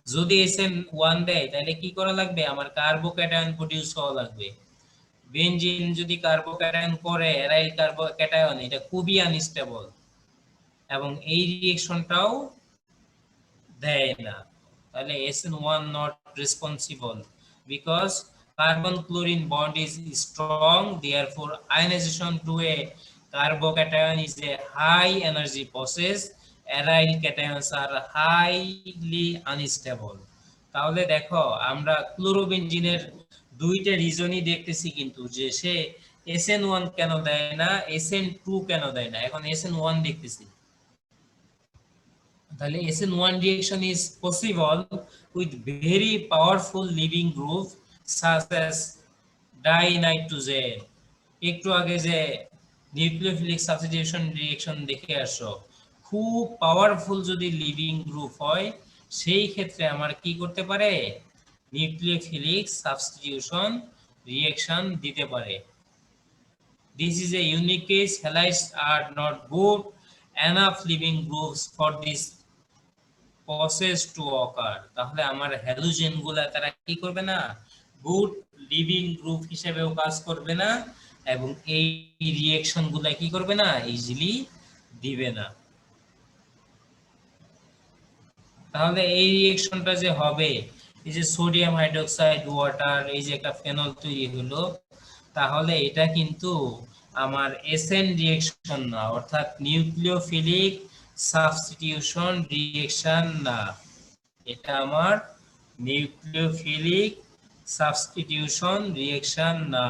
Speaker 2: যদি SN1 দেয় তাহলে কি করা লাগবে? আমার কার্বোক্যাটায়ন প্রোডিউস হওয়া লাগবে। বেনজিন যদি কার্বোক্যাটায়ন করে অ্যারাইল কার্বোক্যাটায়ন, এটা খুবই আনস্টেবল এবং এই রিঅ্যাকশনটাও দেয় না। তাহলে SN1 not responsible because carbon chlorine bond is strong, therefore ionization to a carbocation is a high energy process. Aryl cations are highly unstable. তাহলে দেখো আমরা ক্লোরোবেনজিনের দুইটা রিজনই দেখতেছি, কিন্তু যে সে SN1 কেন দেয় না, SN2 কেন দেয় না, এখন SN1 দেখতেছি। তাহলে SN1 reaction is possible with very powerful leaving group such as dinitrogen. একটু আগে যে নিউক্লিওফিলিক সাবস্টিটিউশন রিঅ্যাকশন দেখে আসো, খুব পাওয়ারফুল যদি লিভিং গ্রুপ হয় সেই ক্ষেত্রে আমার কি করতে পারে, নিউক্লিওফিলিক সাবস্টিটিউশন রিঅ্যাকশন দিতে পারে। This is a unique case. Halides are not good enough living groups for this process to occur. তাহলে আমার হ্যালোজেন গুলা তারা কি করবে না, গুড লিভিং গ্রুপ হিসেবেও কাজ করবে না এবং এই রিঅ্যাকশন গুলা কি করবে না, ইজিলি দিবে না। তাহলে এই রিঅ্যাকশনটা যে হবে, এই যে সোডিয়াম হাইড্রোক্সাইড ওয়াটার, এই যে একটা ফেনল তৈরি হলো, তাহলে এটা কিন্তু আমার এসএন রিঅ্যাকশন না, অর্থাৎ নিউক্লিওফিলিক সাবস্টিটিউশন রিঅ্যাকশন না, এটা আমার নিউক্লিওফিলিক সাবস্টিটিউশন রিঅ্যাকশন না।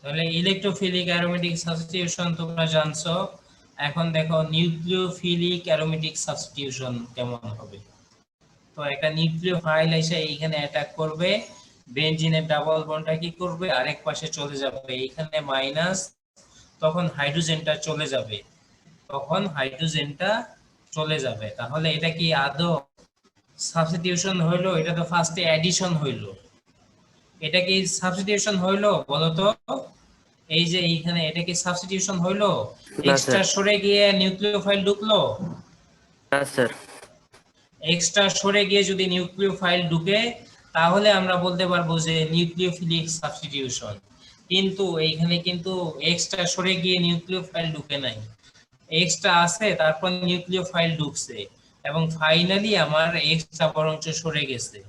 Speaker 2: তাহলে ইলেকট্রোফিলিক অ্যারোমেটিক সাবস্টিটিউশন তোমরা জানছো, এখন দেখো নিউক্লিওফিলিক অ্যারোমেটিক সাবস্টিটিউশন কেমন হবে। তো একটা নিউক্লিওফাইল এসে এইখানে অ্যাটাক করবে, বেনজিনের ডাবল বন্ডটা কি করবে, আরেক পাশে চলে যাবে, এইখানে মাইনাস, তখন হাইড্রোজেনটা চলে যাবে, তাহলে এটা কি আদৌ সাবস্টিটিউশন হইলো? এটা তো ফার্স্টে অ্যাডিশন হইলো, এটা কি সাবস্টিটিউশন হইলো বলো তো? এই যে এইখানে এটা কি সাবস্টিটিউশন হইলো? এক্সট্রা সরে গিয়ে নিউক্লিওফাইল ঢুকলো
Speaker 3: না স্যার।
Speaker 2: এক্সট্রা সরে গিয়ে যদি নিউক্লিওফাইল ঢুকে তাহলে আমরা বলতে পারবো যে নিউক্লিওফিলিক সাবস্টিটিউশন, কিন্তু এইখানে কিন্তু এক্সট্রা সরে গিয়ে নিউক্লিওফাইল ঢুকে নাই, এক্সট্রা আছে তারপর নিউক্লিওফাইল ঢুকছে এবং ফাইনালি আমার এক্সট্রা বরঞ্চ সরে গেছে।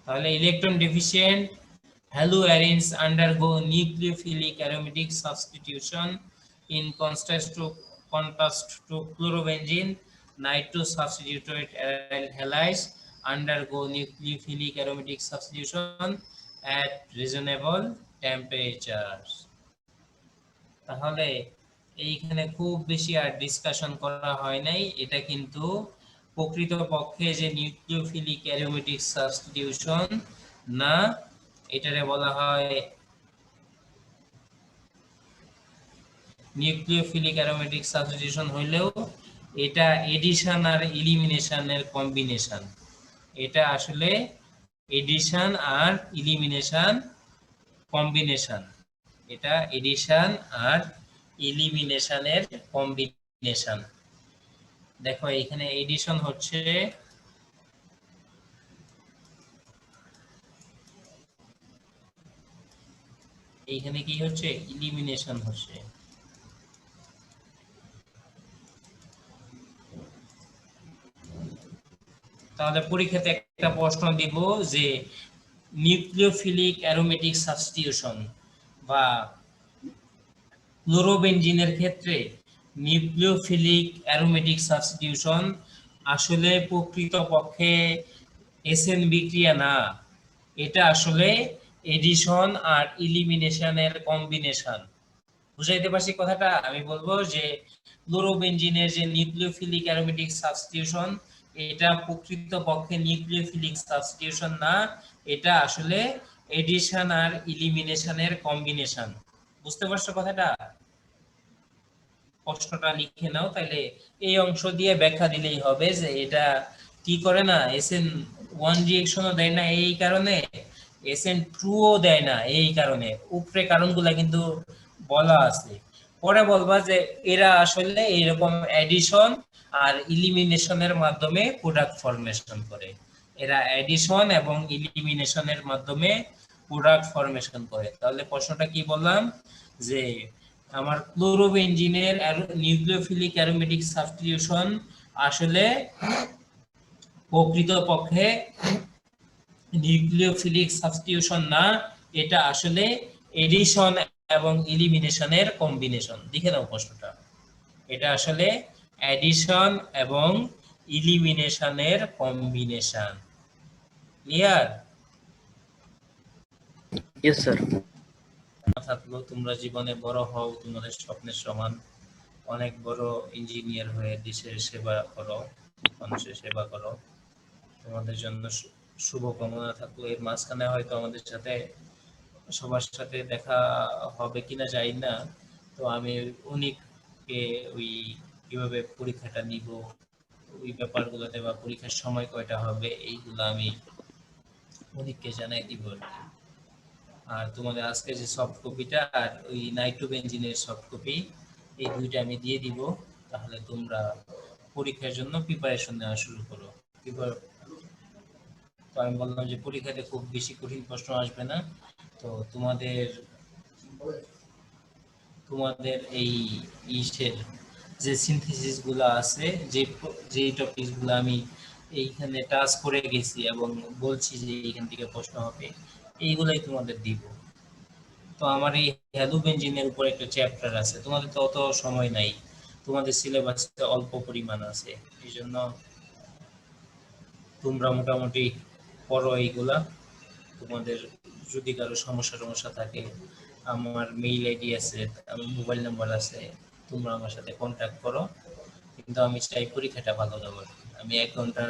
Speaker 2: তাহলে electron deficient haloarenes undergo nucleophilic aromatic substitution in contrast to chlorobenzene. Nitro-substituted aryl halides undergo nucleophilic aromatic substitution at reasonable temperatures. তাহলে এইখানে খুব বেশি আর ডিসকাশন করা হয় নাই, এটা কিন্তু প্রকৃতপক্ষে যে নিউক্লিওফিলিক অ্যারোমেটিক সাবস্টিটিউশন না, এটারে বলা হয় নিউক্লিওফিলিক অ্যারোমেটিক সাবস্টিটিউশন হইলেও এটা এডিশন আর এলিমিনেশনের কম্বিনেশন, এটা আসলে এডিশন আর এলিমিনেশন কম্বিনেশন, এটা এডিশন আর এলিমিনেশনের কম্বিনেশন। দেখো এখানে এডিশন হচ্ছে এইখানে কি হচ্ছে, এলিমিনেশন হচ্ছে। তাহলে পরীক্ষাতে একটা প্রশ্ন দিব যে নিউক্লিওফিলিক অ্যারোমেটিক সাবস্টিটিউশন বা ক্লোরোবেনজিনের ক্ষেত্রে নিউক্লিওফিলিক অ্যারোমেটিক সাবস্টিটিউশন আসলে প্রকৃতপক্ষে এসএন বিক্রিয়া না, এটা আসলে এডিশন আর এলিমিনেশনের কম্বিনেশন। বুঝাইতে পারছি কথাটা? আমি বলবো যে ক্লোরোবেনজিনের যে নিউক্লিওফিলিক অ্যারোমেটিক সাবস্টিটিউশন, এটা প্রকৃতপক্ষে নিউক্লিওফিলিক সাবস্টিটিউশন না, এটা আসলে এডিশন আর এলিমিনেশনের কম্বিনেশন। বুঝতে পারছো কথাটা? প্রশ্নটা লিখে নাও, তাহলে এই অংশ দিয়ে ব্যাখ্যা দিলেই হবে যে এটা কি করে না, এসএন ওয়ান রিঅ্যাকশনও দেয় না এই কারণে, এসএন ট্রুও দেয় না, এই কারণে উপরে কারণগুলা কিন্তু বলা আছে। পরে বলবা যে এরা আসলে এইরকম এডিশন আর ইলিমিনেশনের মাধ্যমে প্রোডাক্ট ফরমেশন করে। এরা এডিশন এবং ইলিমিনেশনের মাধ্যমে প্রোডাক্ট ফরমেশন করে। তাহলে প্রশ্নটা কি বললাম যে আমার ক্লোরোবেনজিনের নিউক্লিওফিলিক অ্যারোমেটিক সাবস্টিটিউশন আসলে প্রকৃতপক্ষে নিউক্লিওফিলিক সাবস্টিটিউশন না, এটা আসলে এডিশন এবং ইলিমিনেশনের কম্বিনেশন। দেখে নাও প্রশ্নটা, এটা আসলে এডিশন এবং ইলিমিনেশনের কম্বিনেশন। ক্লিয়ার?
Speaker 3: Yes sir.
Speaker 2: থাকলো তোমরা জীবনে বড় হও, তোমাদের স্বপ্নের সমান অনেক বড় ইঞ্জিনিয়ার হয়ে দেশের সেবা করো, মানুষের সেবা করো। তোমাদের জন্য শুভকামনা থাকলো। এর মাঝখানে হয়তো আমাদের সাথে সবার সাথে দেখা হবে কিনা জানি না। তো আমি অনেককে ওই কিভাবে পরীক্ষাটা নিব, ওই ব্যাপারগুলোতে বা পরীক্ষার সময় কয়টা হবে, এইগুলো আমি অনেককে জানাই দিব আর কি। আর তোমাদের আজকে যে সফট কপিটা আর ওই নাইট্রোবেনজিনের সফট কপি, এই দুইটা আমি দিয়ে দিব। তাহলে তোমরা পরীক্ষার জন্য প্রিপারেশন নেওয়া শুরু করো। তো আমি বললাম যে পরীক্ষাতে খুব বেশি কঠিন প্রশ্ন আসবে না। তো তোমাদের তোমাদের এই ইসের যে সিনথেসিস গুলো আছে, যে টপিকস গুলো আমি এইখানে টাচ করে গেছি এবং বলছি যে এইখান থেকে প্রশ্ন হবে, এইগুলাই তোমাদের দিব। তো আমার এই হ্যালোবেনজিনের উপর একটা চ্যাপ্টার আছে, তোমাদের তো অত সময় নাই, তোমাদের সিলেবাসে অল্প পরিমাণ আছে, এই জন্য তোমরা মোটামুটি পড়ো এইগুলা। তোমাদের যদি কারো সমস্যা থাকে, আমার মেইল আইডি আছে, আমার মোবাইল নাম্বার আছে, তোমরা আমার সাথে কন্ট্যাক্ট করো। কিন্তু আমি চাই পরীক্ষাটা ভালো দেবো। আমি 1 ঘন্টার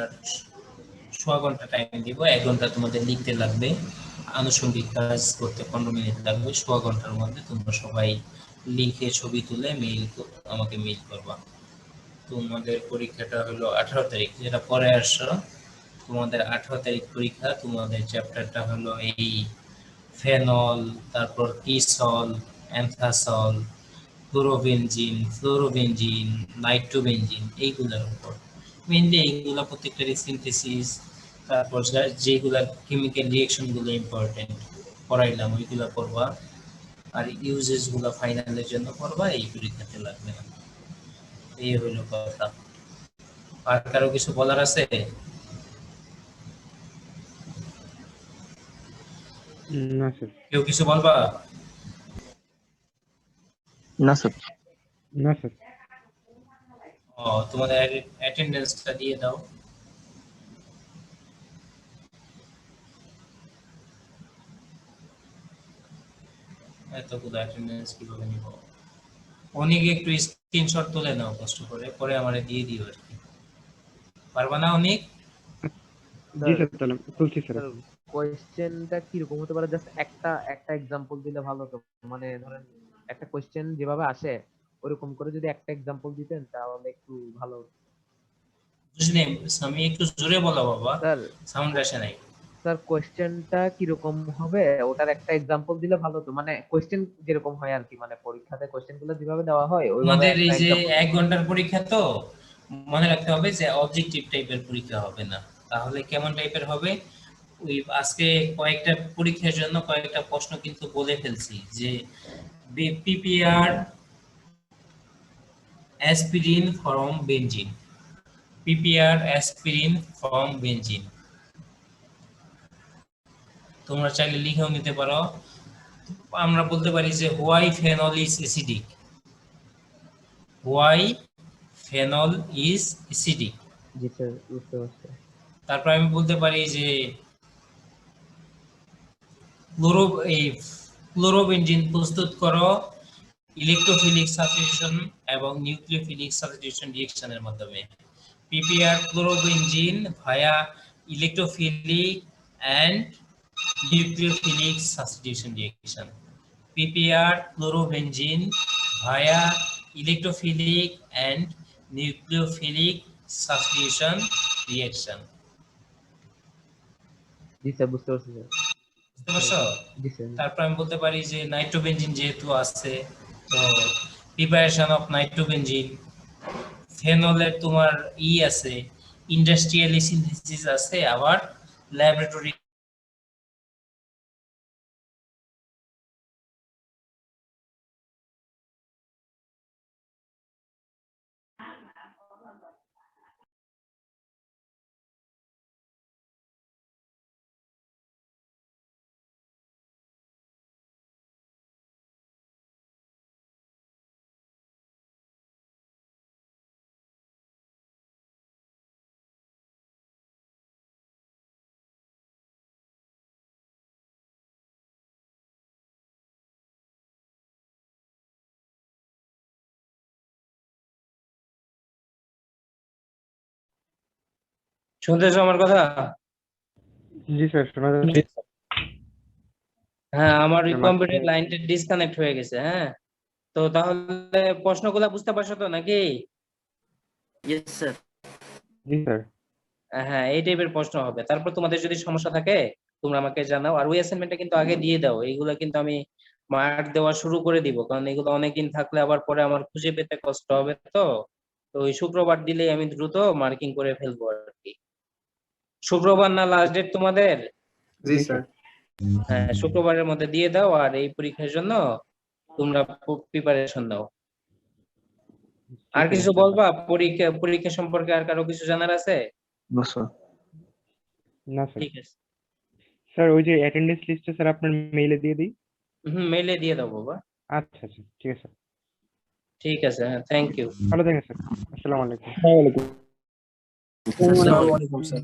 Speaker 2: সোয়া ঘন্টা টাইম দিব। 1 ঘন্টা তোমাদের লিখতে লাগবে, আনুষঙ্গিক কাজ করতে 15 মিনিট লাগবে। সোয়া ঘন্টার মধ্যে তোমরা সবাই লিখে ছবি তুলে আমাকে মেইল করবা। তোমাদের পরীক্ষাটা হলো 18 তারিখ, যেটা পরে আসছো। তোমাদের 18 তারিখ পরীক্ষা। তোমাদের চ্যাপ্টারটা হলো এই ফেনল, তারপর কিসল, অ্যান্থাসল, ফ্লোরোবেনজিন, নাইট্রোবেনজিন, এইগুলোর উপর মেইনলি। এইগুলা প্রত্যেকটারই সিনথেসিস, তারপর যেগুলা কেমিক্যাল রিঅ্যাকশন গুলো ইম্পর্টেন্ট পড়াইলাম ওইগুলা পড়বা। আর ইউজেস গুলা ফাইনালের জন্য পড়বা, এই পরীক্ষাতে লাগবে না। এই হইলো কথা। আর কারো কিছু বলার আছে?
Speaker 1: না স্যার।
Speaker 2: কেউ কিছু বলবা?
Speaker 5: না স্যার।
Speaker 1: না স্যার।
Speaker 2: তোমাদের অ্যাটেন্ডেন্সটা দিয়ে দাও। এতগুলো অ্যাটেন্ডেন্স কিভাবে নিব? অনেক একটু স্ক্রিনশট তুলে নাও কষ্ট করে, পরে আমারে দিয়ে দিও আর কি। পারবা না অনেক?
Speaker 1: জি স্যার, তাহলে তুলছি স্যার।
Speaker 4: কোয়েশ্চেনটা কিরকম হতে পারে? জাস্ট একটা একটা এক্সাম্পল দিলে ভালো হতো। মানে ধরেন একটা কোয়েশ্চেন যেভাবে আসে ওরকম করে যদি একটা এক্সাম্পল দিতেন তাহলে একটু ভালো হতো।
Speaker 2: বুঝলি আমি, একটু জোরে বলো বাবা,
Speaker 4: স্যার
Speaker 2: সাউন্ড আসে নাই।
Speaker 4: স্যার কোয়েশ্চেনটা কিরকম হবে ওটার একটা এক্সাম্পল দিলে ভালো হতো। মানে কোয়েশ্চেন যেরকম হয় আর কি, মানে পরীক্ষাতে কোয়েশ্চেন গুলো যেভাবে দেওয়া হয় ওইভাবে
Speaker 2: তোমাদের এই
Speaker 4: একটা
Speaker 2: যে
Speaker 4: এক্সাম্পল।
Speaker 2: 1 ঘন্টার পরীক্ষা, তো মনে রাখতে হবে যে অবজেক্টিভ টাইপের পরীক্ষা হবে না। তাহলে কেমন টাইপের হবে? ওই আজকে কয়েকটা পরীক্ষার জন্য কয়েকটা প্রশ্ন কিন্তু বলে ফেলছি যে PPR aspirin from benzene, PPR aspirin from benzene. তোমরা চাইলে লিখেও নিতে পারো। আমরা বলতে পারি যে why phenol is acidic, why phenol is acidic.
Speaker 4: G sir, বুঝতে পারছি।
Speaker 2: তারপর আমি বলতে পারি যে ক্লোরোবেনজিন প্রস্তুত করো ইলেকট্রোফিলিক সাবস্টিটিউশন এবং নিউক্লিওফিলিক সাবস্টিটিউশন রিঅ্যাকশনের মাধ্যমে। PPR chlorobenzene via electrophilic and nucleophilic substitution reaction. PPR chlorobenzene via electrophilic and nucleophilic substitution reaction.
Speaker 4: G sir, বুঝতে পারছি স্যার।
Speaker 2: বুঝতে পারছো?
Speaker 4: জি স্যার।
Speaker 2: তারপর আমি বলতে পারি যে নাইট্রোবেনজিন যেহেতু আছে, তো প্রিপারেশন অফ নাইট্রোবেনজিন, ফেনলের তোমার আছে, ইন্ডাস্ট্রিয়ালি সিনথেসিস আছে, আবার ল্যাবরেটরি। শুনতেছো আমার কথা?
Speaker 1: জি স্যার, শোনা যাচ্ছে।
Speaker 2: হ্যাঁ, আমার ওই
Speaker 1: স্যার,
Speaker 2: কম্পিউটার
Speaker 1: মাঝখানে
Speaker 2: লাইনটা ডিসকানেক্ট হয়ে গেছে। হ্যাঁ, তো তাহলে প্রশ্নগুলো বুঝতে পারছো তো নাকি?
Speaker 3: Yes sir.
Speaker 1: জি স্যার।
Speaker 2: হ্যাঁ, এই টাইপের প্রশ্ন হবে। তারপর তোমাদের যদি সমস্যা থাকে তোমরা আমাকে জানাও। আর ওই অ্যাসাইনমেন্টটা কিন্তু আগে দিয়ে দাও, এইগুলো কিন্তু আমি মার্ক দেওয়া শুরু করে দিব, কারণ এগুলো অনেকদিন থাকলে আবার পরে আমার খুঁজে পেতে কষ্ট হবে। তো তো ওই শুক্রবার দিলেই আমি দ্রুত মার্কিং করে ফেলবো আর কি। শুক্রবার না লাস্ট ডেট তোমাদের?
Speaker 1: জি স্যার।
Speaker 2: হ্যাঁ, শুক্রবারের মধ্যে দিয়ে দাও। আর এই পরীক্ষার জন্য তোমরা প্রিপারেশন নাও। আর
Speaker 1: ঠিক আছে
Speaker 2: কিছু
Speaker 1: স্যার।
Speaker 2: বলবা? পরীক্ষা পরীক্ষা সম্পর্কে আর কারো কিছু জানার আছে?
Speaker 5: না স্যার।
Speaker 1: না স্যার।
Speaker 2: ঠিক আছে।
Speaker 1: স্যার, ওই যে অ্যাটেন্ডেন্স লিস্টটা স্যার আপনার মেইলে দিয়ে দিই।
Speaker 2: মেইলে দিয়ে দাও বাবা।
Speaker 1: আচ্ছা আচ্ছা, ঠিক আছে স্যার।
Speaker 2: ঠিক আছে, হ্যাঁ, থ্যাংক ইউ।
Speaker 1: ভালো থাকেন স্যার। আসসালামু আলাইকুম।
Speaker 3: আসসালামু আলাইকুম।
Speaker 7: আসসালামু আলাইকুম স্যার।